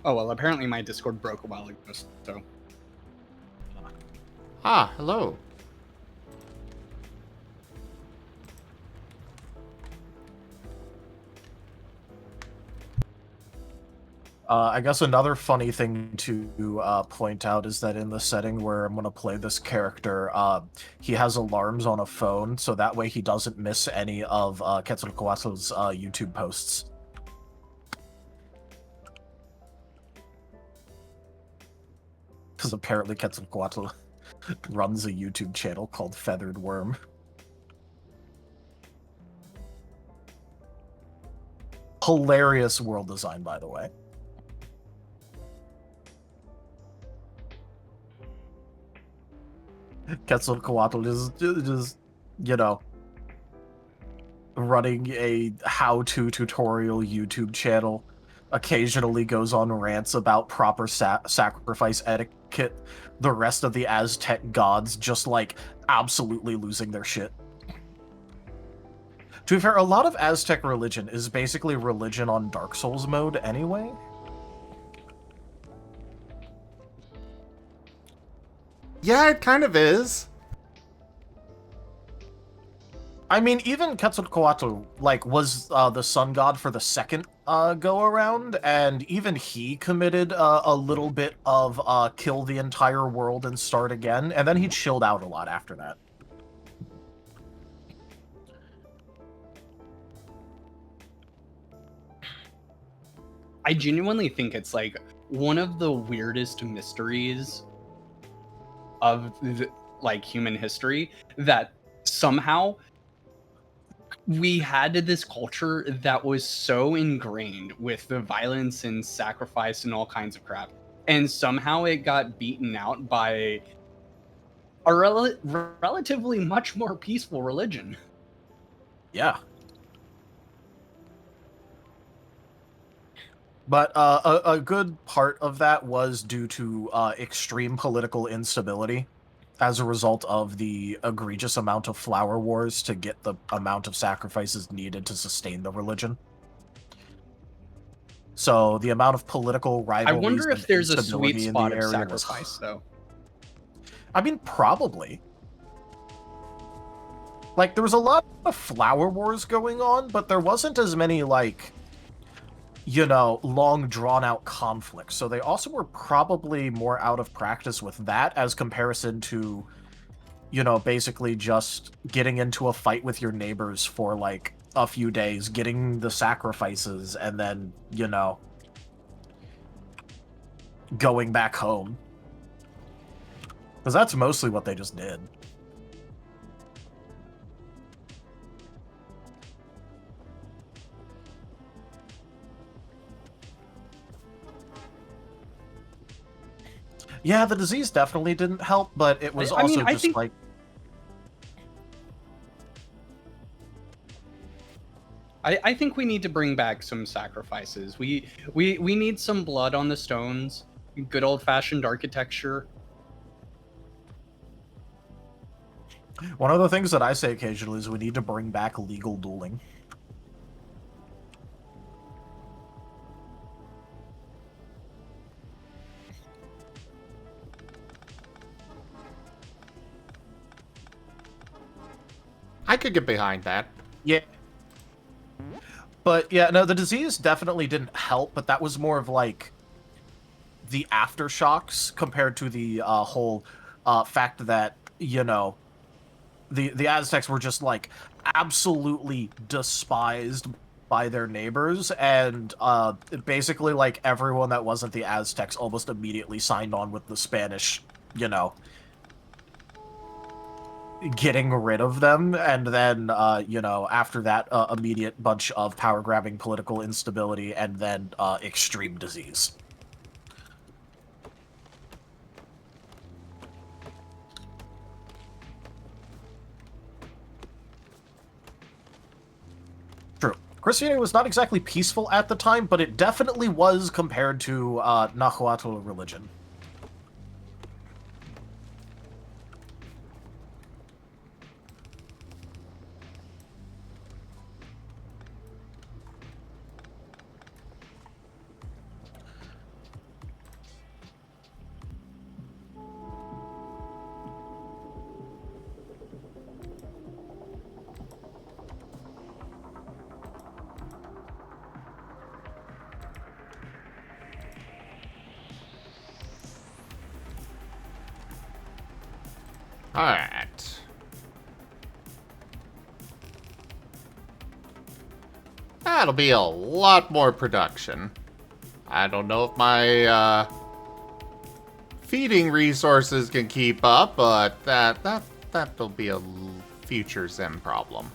Oh well, apparently my Discord broke a while ago, so. Ah, hello. I guess another funny thing to point out is that in the setting where I'm going to play this character, he has alarms on a phone, so that way he doesn't miss any of Quetzalcoatl's YouTube posts. Because apparently Quetzalcoatl runs a YouTube channel called Feathered Worm. Hilarious world design, by the way. Quetzalcoatl is just, you know, running a how-to tutorial YouTube channel. Occasionally goes on rants about proper sacrifice etiquette. The rest of the Aztec gods just, like, absolutely losing their shit. To be fair, a lot of Aztec religion is basically religion on Dark Souls mode anyway. Yeah, it kind of is. I mean, even Quetzalcoatl, like, was the sun god for the second go-around, and even he committed a little bit of kill the entire world and start again, and then he chilled out a lot after that. I genuinely think it's like one of the weirdest mysteries of like human history that somehow we had this culture that was so ingrained with the violence and sacrifice and all kinds of crap, and somehow it got beaten out by a relatively much more peaceful religion. Yeah. But a good part of that was due to extreme political instability as a result of the egregious amount of flower wars to get the amount of sacrifices needed to sustain the religion. So the amount of political I rivalries wonder if and there's a instability sweet in spot the of area was- sacrifice, though. I mean, probably. Like, there was a lot of flower wars going on, but there wasn't as many, like, you know, long drawn-out conflicts. So they also were probably more out of practice with that as comparison to, you know, basically just getting into a fight with your neighbors for, like, a few days, getting the sacrifices, and then, you know, going back home. Because that's mostly what they just did. Yeah, the disease definitely didn't help, but it was I mean, also I just think- like... I think we need to bring back some sacrifices. We need some blood on the stones, good old-fashioned architecture. One of the things that I say occasionally is we need to bring back legal dueling. I could get behind that. Yeah. But yeah, no, the disease definitely didn't help, but that was more of like the aftershocks compared to the whole fact that, you know, the Aztecs were just like absolutely despised by their neighbors, and basically like everyone that wasn't the Aztecs almost immediately signed on with the Spanish, you know, getting rid of them, and then, you know, after that, immediate bunch of power-grabbing political instability, and then extreme disease. True. Christianity was not exactly peaceful at the time, but it definitely was compared to Nahuatl religion. Alright. That'll be a lot more production. I don't know if my feeding resources can keep up, but that'll be a future Zim problem.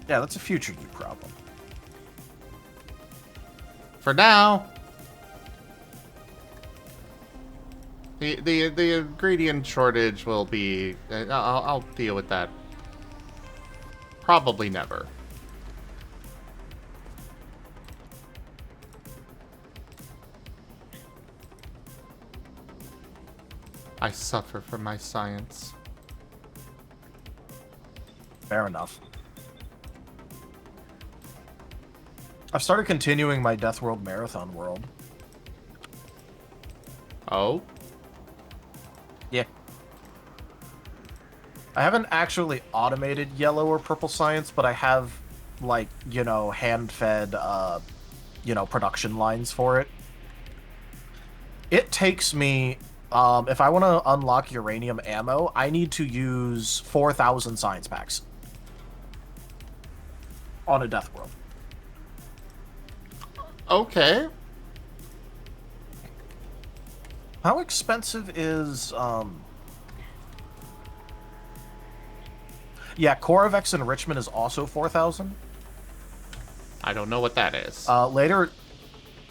Yeah, that's a future you problem. For now, the ingredient shortage will be. I'll deal with that. Probably never. I suffer from my science. Fair enough. I've started continuing my Death World Marathon world. Oh? Yeah. I haven't actually automated yellow or purple science, but I have, like, hand-fed, production lines for it. It takes me, if I want to unlock uranium ammo, I need to use 4,000 science packs on a death world. Okay. How expensive is, Yeah, Corovex enrichment is also 4,000. I don't know what that is. Later,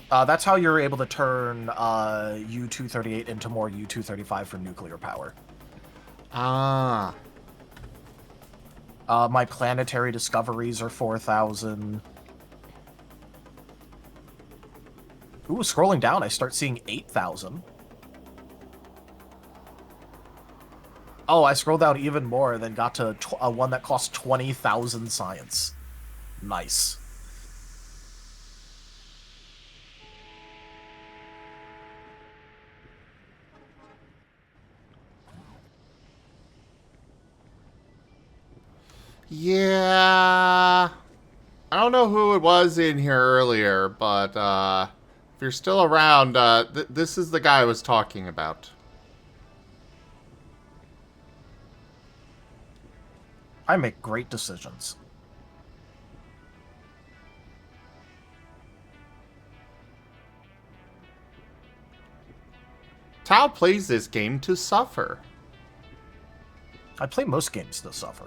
that's how you're able to turn U-238 into more U-235 for nuclear power. Ah. My planetary discoveries are 4,000. Ooh, scrolling down, I start seeing 8,000. Oh, I scrolled down even more, then got to one that costs 20,000 science. Nice. Yeah. I don't know who it was in here earlier, but if you're still around, this is the guy I was talking about. I make great decisions. Tao plays this game to suffer. I play most games to suffer.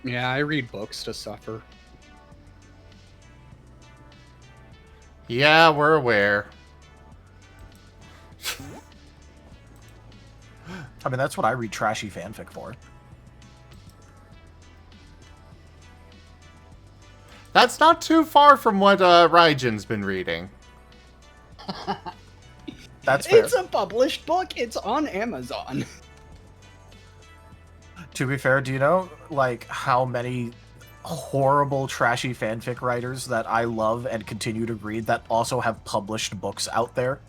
Yeah, I read books to suffer. Yeah, we're aware. I mean, that's what I read trashy fanfic for. That's not too far from what Raijin's been reading. That's fair. It's a published book. It's on Amazon. To be fair, do you know, like, how many horrible, trashy fanfic writers that I love and continue to read that also have published books out there?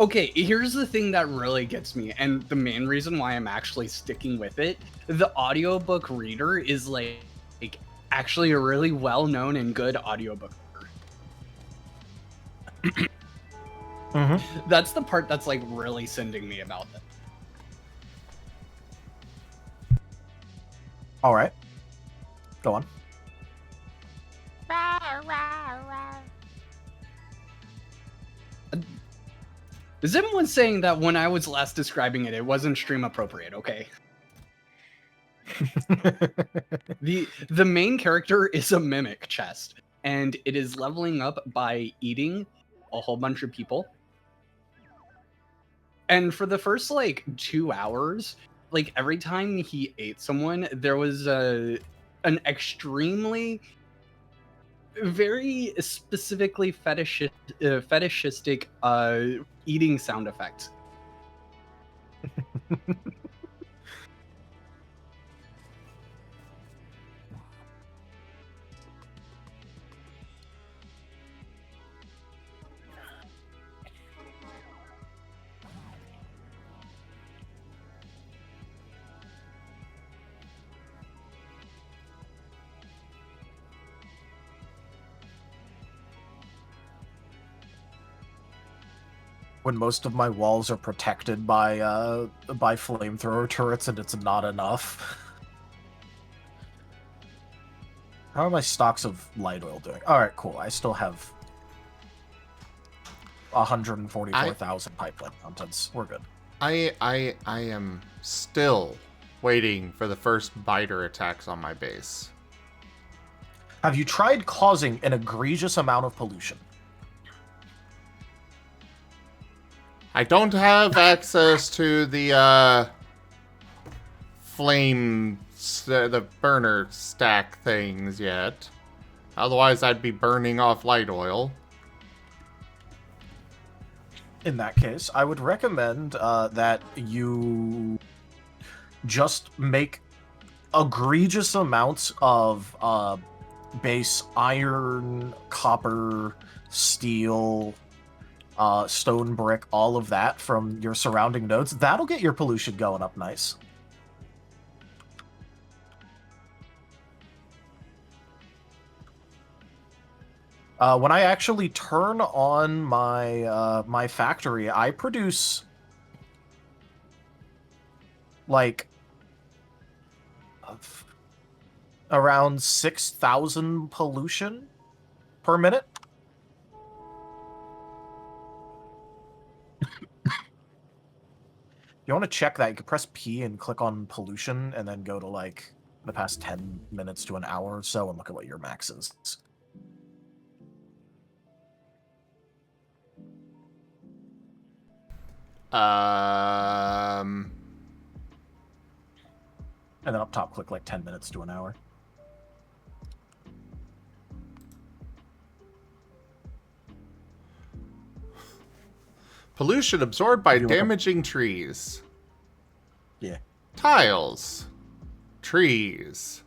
Okay, here's the thing that really gets me, and the main reason why I'm actually sticking with it. The audiobook reader is, like actually a really well-known and good audiobook reader. Mm-hmm. That's the part that's, like, really sending me about it. All right. Go on. Is everyone saying that when I was last describing it, it wasn't stream appropriate, okay? The main character is a mimic chest, and it is leveling up by eating a whole bunch of people. And for the first, like, 2 hours, like, every time he ate someone, there was an extremely, very specifically fetishistic eating sound effect. When most of my walls are protected by flamethrower turrets and it's not enough. How are my stocks of light oil doing? Alright, cool. I still have 144,000 pipeline contents. We're good. I am still waiting for the first biter attacks on my base. Have you tried causing an egregious amount of pollution? I don't have access to the the burner stack things yet. Otherwise, I'd be burning off light oil. In that case, I would recommend that you just make egregious amounts of base iron, copper, steel, stone brick, all of that from your surrounding nodes, that'll get your pollution going up nice. When I actually turn on my my factory, I produce like around 6,000 pollution per minute. You want to check that, you can press P and click on pollution and then go to like the past 10 minutes to an hour or so and look at what your max is. Um, And then up top, click like 10 minutes to an hour. pollution absorbed by You're welcome. damaging trees. Yeah. Tiles. Trees.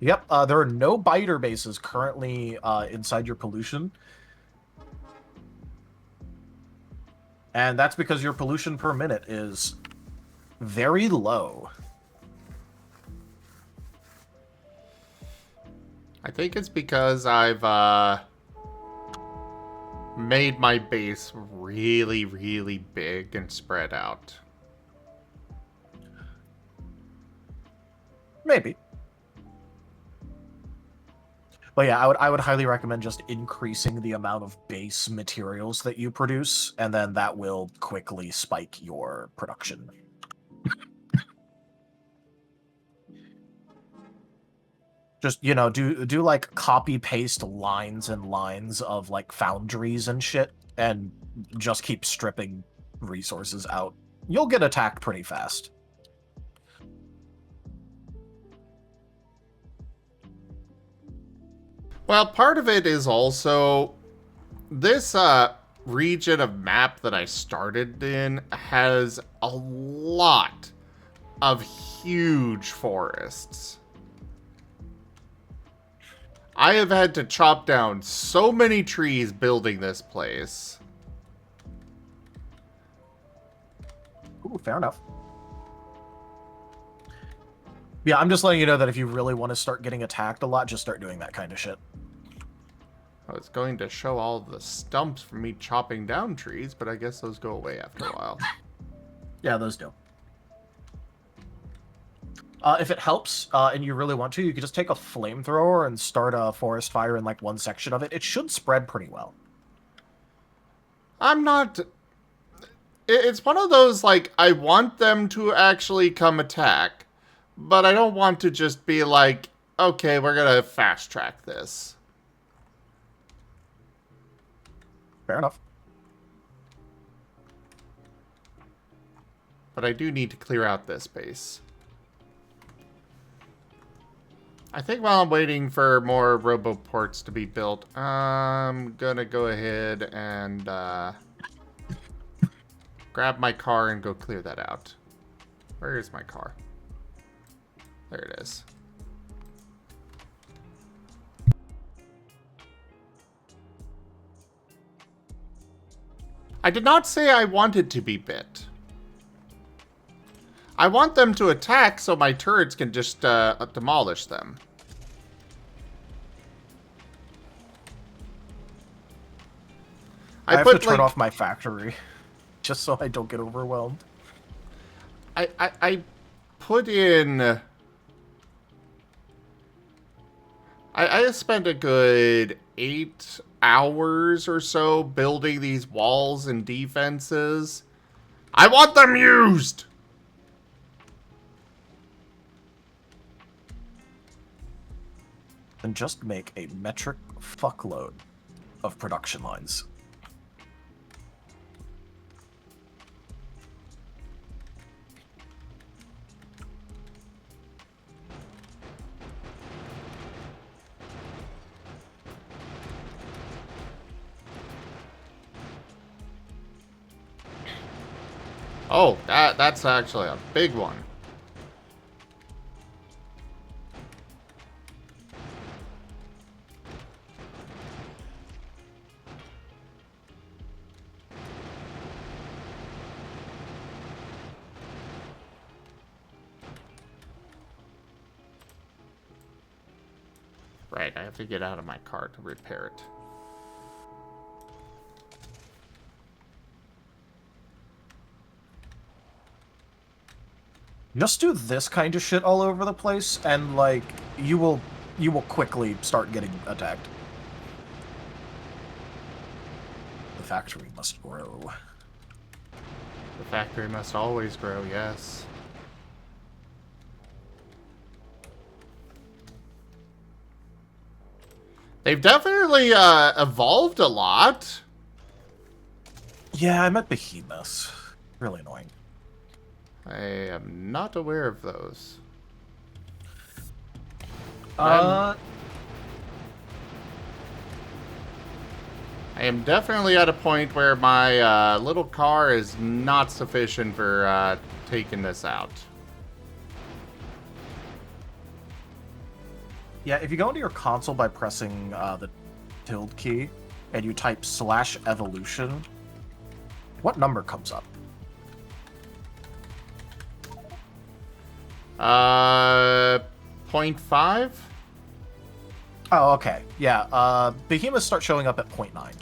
Yep, there are no biter bases currently inside your pollution. And that's because your pollution per minute is very low. I think it's because I've made my base really, really big and spread out. Maybe. But yeah, I would highly recommend just increasing the amount of base materials that you produce, and then that will quickly spike your production. Just, you know, do like copy paste lines and lines of like foundries and shit, and just keep stripping resources out. You'll get attacked pretty fast. Well, part of it is also this region of map that I started in has a lot of huge forests. I have had to chop down so many trees building this place. Ooh, fair enough. Yeah, I'm just letting you know that if you really want to start getting attacked a lot, just start doing that kind of shit. I was going to show all the stumps from me chopping down trees, but I guess those go away after a while. Yeah, those do. If it helps, and you really want to, you could just take a flamethrower and start a forest fire in like one section of it. It should spread pretty well. I'm not... It's one of those, like, I want them to actually come attack, but I don't want to just be like, okay, we're gonna fast track this. Fair enough. But I do need to clear out this space. I think while I'm waiting for more roboports to be built, I'm gonna go ahead and grab my car and go clear that out. Where is my car? There it is. I did not say I wanted to be bit. I want them to attack so my turrets can just demolish them. I have to turn off my factory just so I don't get overwhelmed. I put in... I spent a good 8 hours or so building these walls and defenses. I want them used! And just make a metric fuckload of production lines. Oh, that's actually a big one. Right, I have to get out of my car to repair it. Just do this kind of shit all over the place, and like you will quickly start getting attacked. The factory must grow. The factory must always grow, yes. They've definitely evolved a lot. Yeah, I met behemoths. Really annoying. I am not aware of those. Uh, I am definitely at a point where my little car is not sufficient for taking this out. yeah, if you go into your console by pressing the tilde key and you type /evolution, what number comes up? 0.5? Oh, okay. Yeah, behemoths start showing up at 0.9.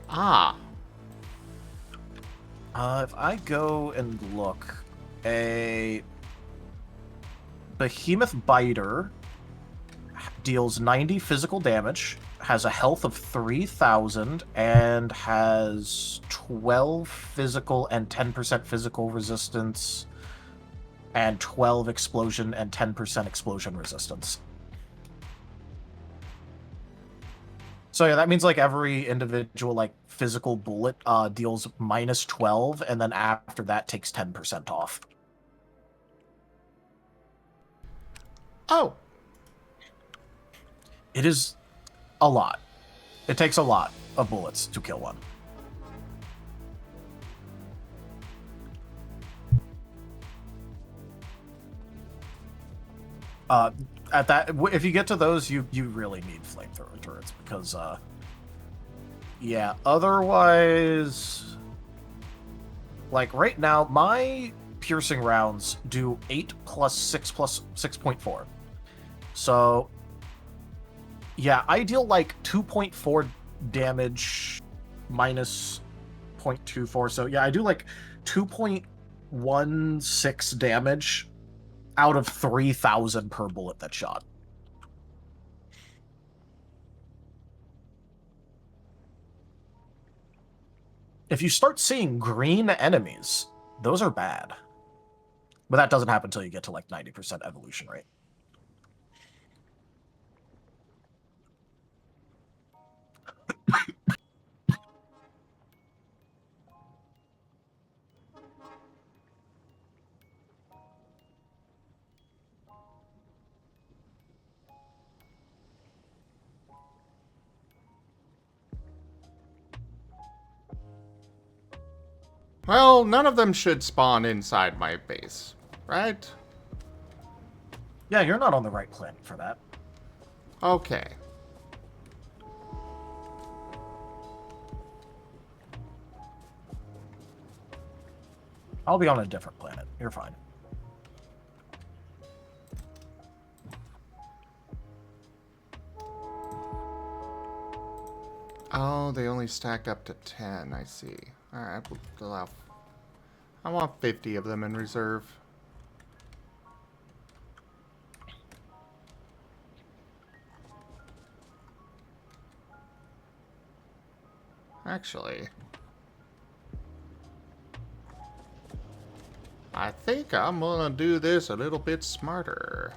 Ah. If I go and look, a behemoth biter deals 90 physical damage, has a health of 3,000, and has 12 physical and 10% physical resistance, and 12 explosion and 10% explosion resistance. So yeah, that means like every individual like physical bullet deals minus 12, and then after that takes 10% off. Oh. It is a lot. It takes a lot of bullets to kill one. At that, if you get to those, you really need flamethrower turrets because, yeah. Otherwise, like right now, my piercing rounds do 8 plus 6 plus 6.4. So, yeah, I deal like 2.4 damage minus 0.24. So yeah, I do like 2.16 damage out of 3,000 per bullet that's shot. If you start seeing green enemies, those are bad. But that doesn't happen until you get to like 90% evolution rate. Well, none of them should spawn inside my base, right? Yeah, you're not on the right planet for that. Okay. I'll be on a different planet. You're fine. Oh, they only stack up to 10, I see. Alright, we'll allow... I want 50 of them in reserve. Actually... I think I'm gonna do this a little bit smarter.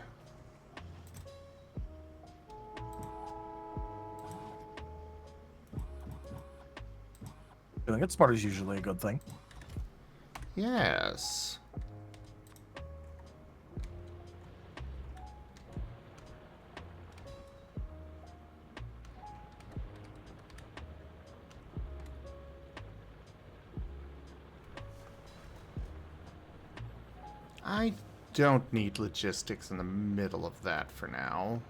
Doing it smart is usually a good thing. Yes. I don't need logistics in the middle of that for now.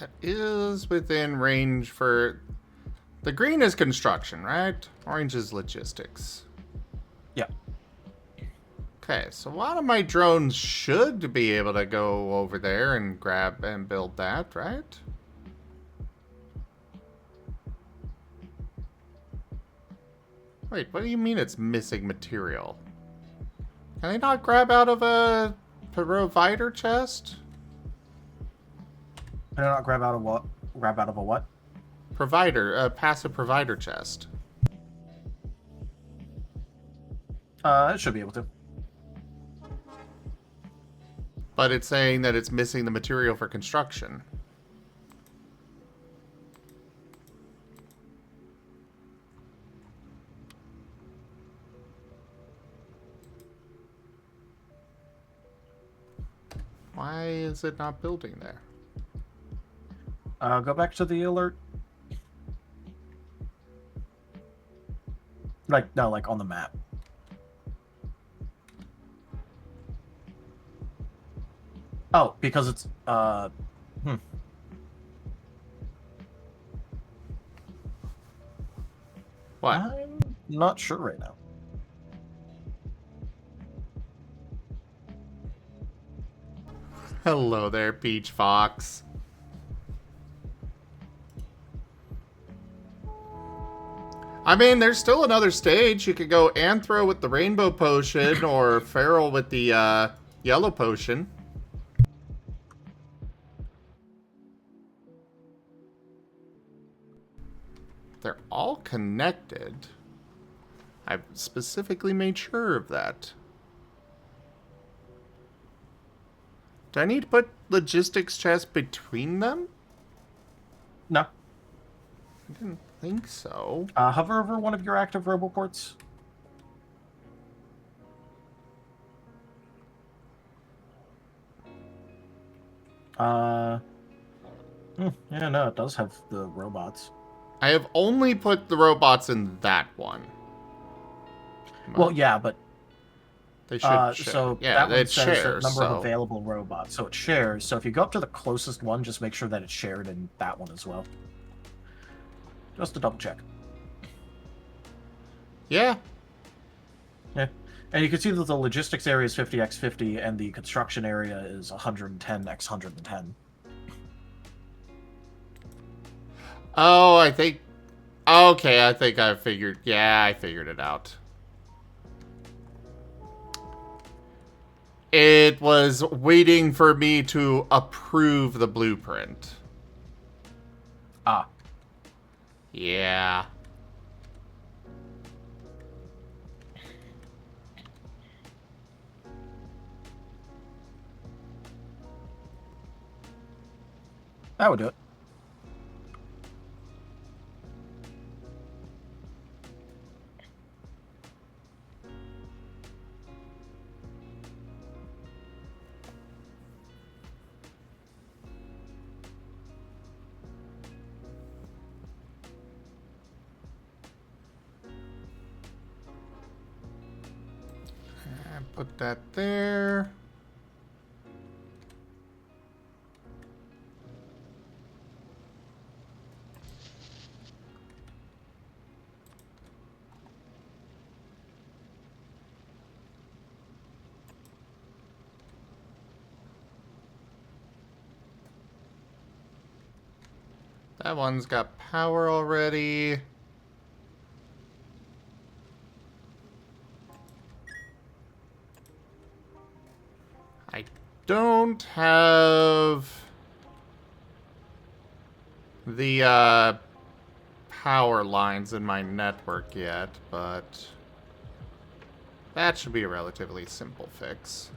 That is within range for... The green is construction, right? Orange is logistics. Yeah. Okay, so one of my drones should be able to go over there and grab and build that, right? Wait, what do you mean it's missing material? Can they not grab out of a provider chest? Can I not grab out of what? Grab out of a what? Provider, a passive provider chest. It should be able to. But it's saying that it's missing the material for construction. Why is it not building there? Go back to the alert. Like, no, like on the map. Oh, because it's, What? I'm not sure right now. Hello there, Peach Fox. I mean, there's still another stage. You could go Anthro with the rainbow potion or Feral with the yellow potion. They're all connected. I've specifically made sure of that. Do I need to put logistics chests between them? No. I didn't think so. Hover over one of your active roboports. Yeah, no, it does have the robots. I have only put the robots in that one. Well, yeah, but They should share. so Yeah, that one it says shares, the number so... of available robots, so it shares. So if you go up to the closest one, just make sure that it's shared in that one as well. Just to double check. Yeah. Yeah, and you can see that the logistics area is 50x50, and the construction area is 110x110. Oh, I think... Okay, I think I figured... Yeah, I figured it out. It was waiting for me to approve the blueprint. Ah. Yeah. That would do it. And put that there. That one's got power already. I don't have the power lines in my network yet, but that should be a relatively simple fix.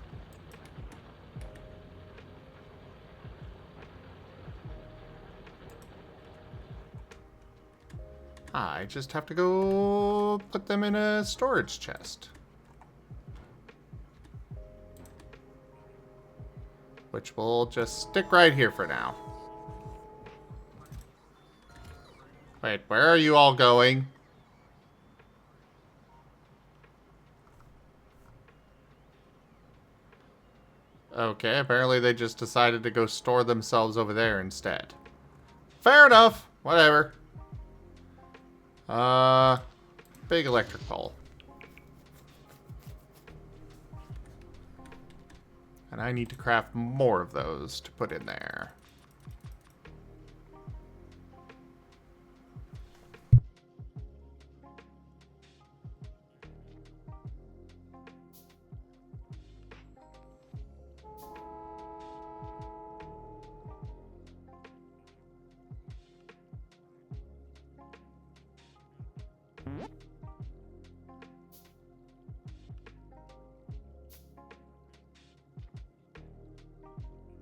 I just have to go put them in a storage chest. Which will just stick right here for now. Wait, where are you all going? Okay, apparently they just decided to go store themselves over there instead. Fair enough. Whatever. Big electric pole. And I need to craft more of those to put in there.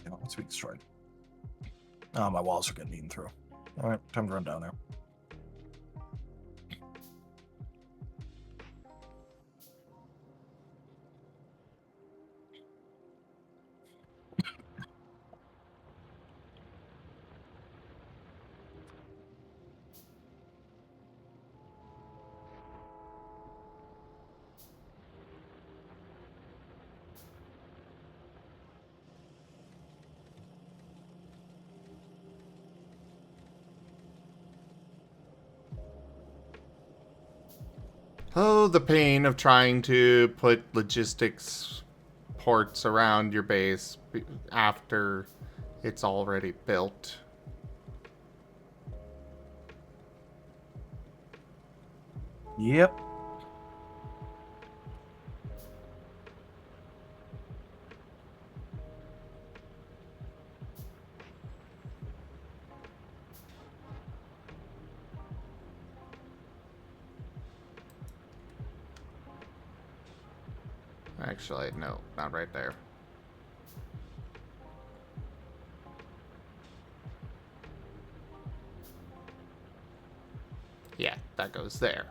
Yeah, let's be destroyed. Oh, my walls are getting eaten through. All right, time to run down there. Oh, the pain of trying to put logistics ports around your base after it's already built. Yep. Actually, no, not right there. Yeah, that goes there.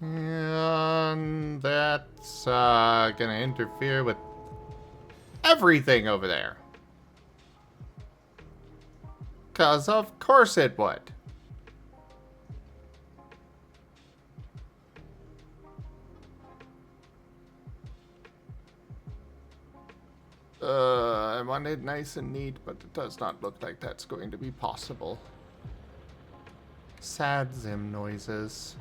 And that's gonna interfere with everything over there. 'Cause of course it would. I want it nice and neat, but it does not look like that's going to be possible. Sad Zim noises.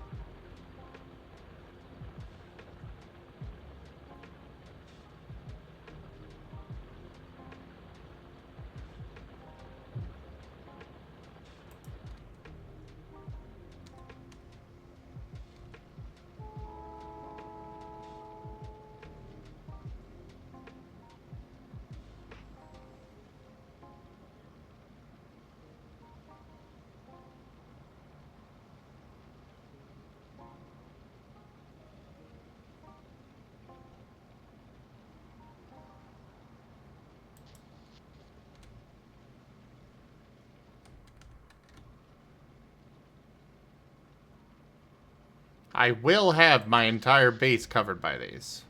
I will have my entire base covered by these.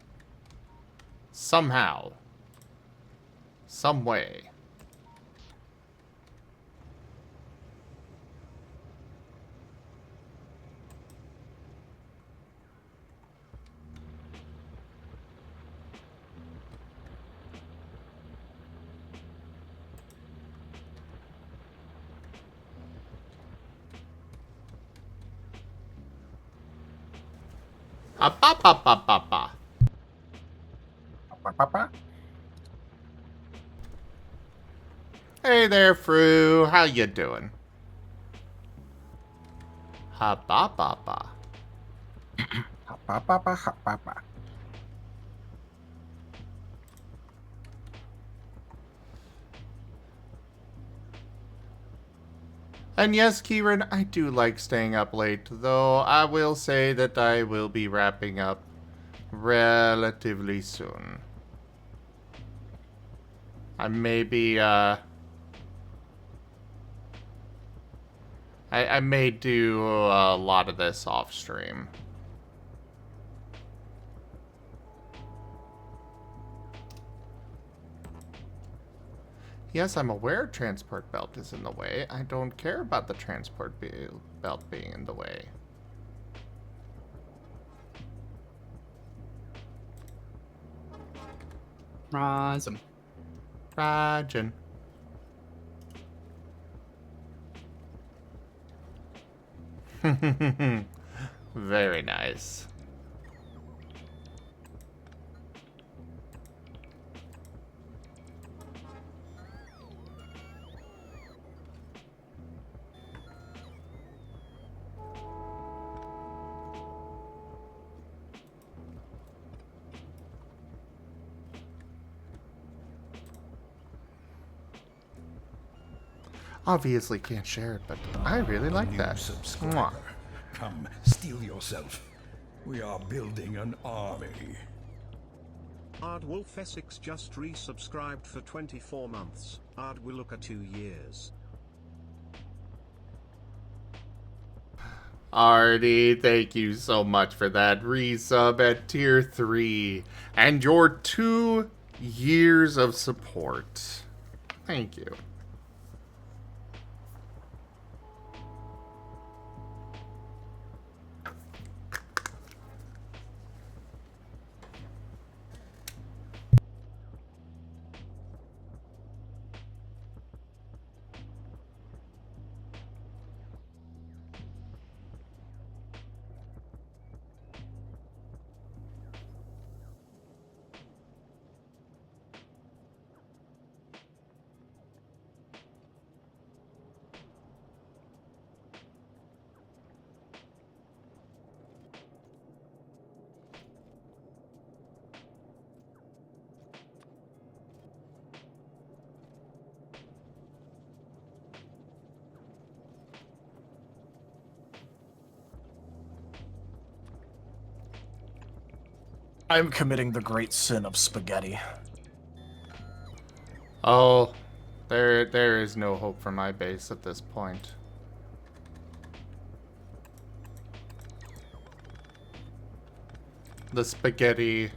Somehow. Some way. Ba. Hey there, Fru. How you doing? Ha ba ba ba. And yes, Kieran, I do like staying up late, though I will say that I will be wrapping up relatively soon. I may be, I may do a lot of this off stream. Yes, I'm aware transport belt is in the way. I don't care about the transport belt being in the way. Awesome. Rajan. Very nice. Obviously can't share it, but I really like New that. subscriber. Mwah. Come, steel yourself. We are building an army. Ardwolf Essex just resubscribed for 24 months. Ardwiluka 2 years. Artie, thank you so much for that resub at tier 3 and your 2 years of support. Thank you. I'm committing the great sin of spaghetti. Oh, there is no hope for my base at this point. The spaghetti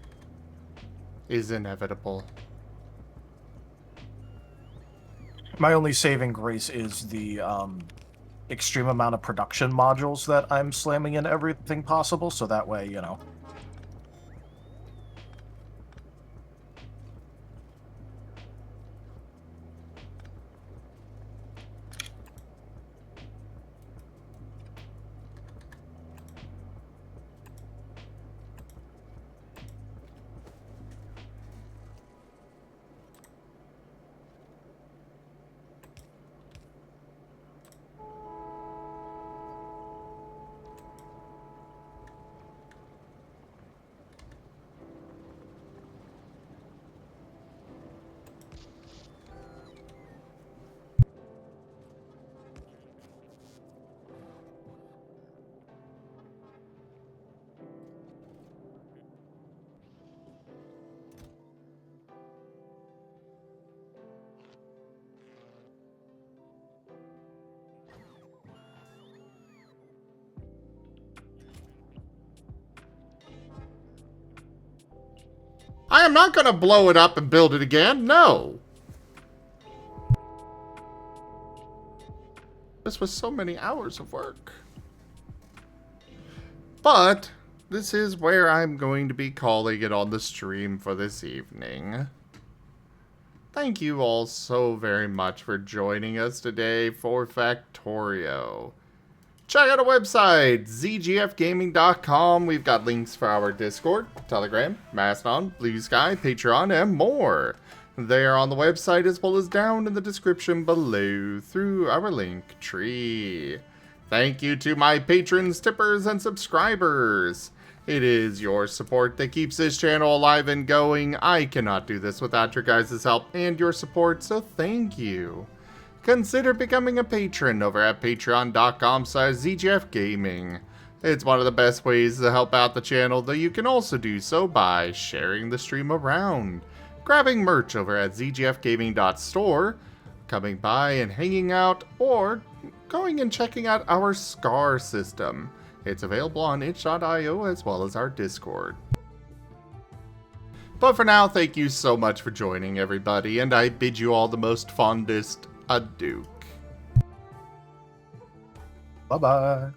is inevitable. My only saving grace is the extreme amount of production modules that I'm slamming in everything possible, so that way, you know. I am not gonna blow it up and build it again, no! This was so many hours of work. But this is where I'm going to be calling it on the stream for this evening. Thank you all so very much for joining us today for Factorio. Check out our website, zgfgaming.com. We've got links for our Discord, Telegram, Mastodon, Blue Sky, Patreon, and more. They are on the website as well as down in the description below through our link tree. Thank you to my patrons, tippers, and subscribers. It is your support that keeps this channel alive and going. I cannot do this without your guys' help and your support, so thank you. consider becoming a patron over at patreon.com/ZGFgaming. It's one of the best ways to help out the channel, though you can also do so by sharing the stream around, grabbing merch over at zgfgaming.store, coming by and hanging out, or going and checking out our Scar system. It's available on itch.io as well as our Discord. But for now, thank you so much for joining, everybody, and I bid you all the most fondest adieu. Bye-bye.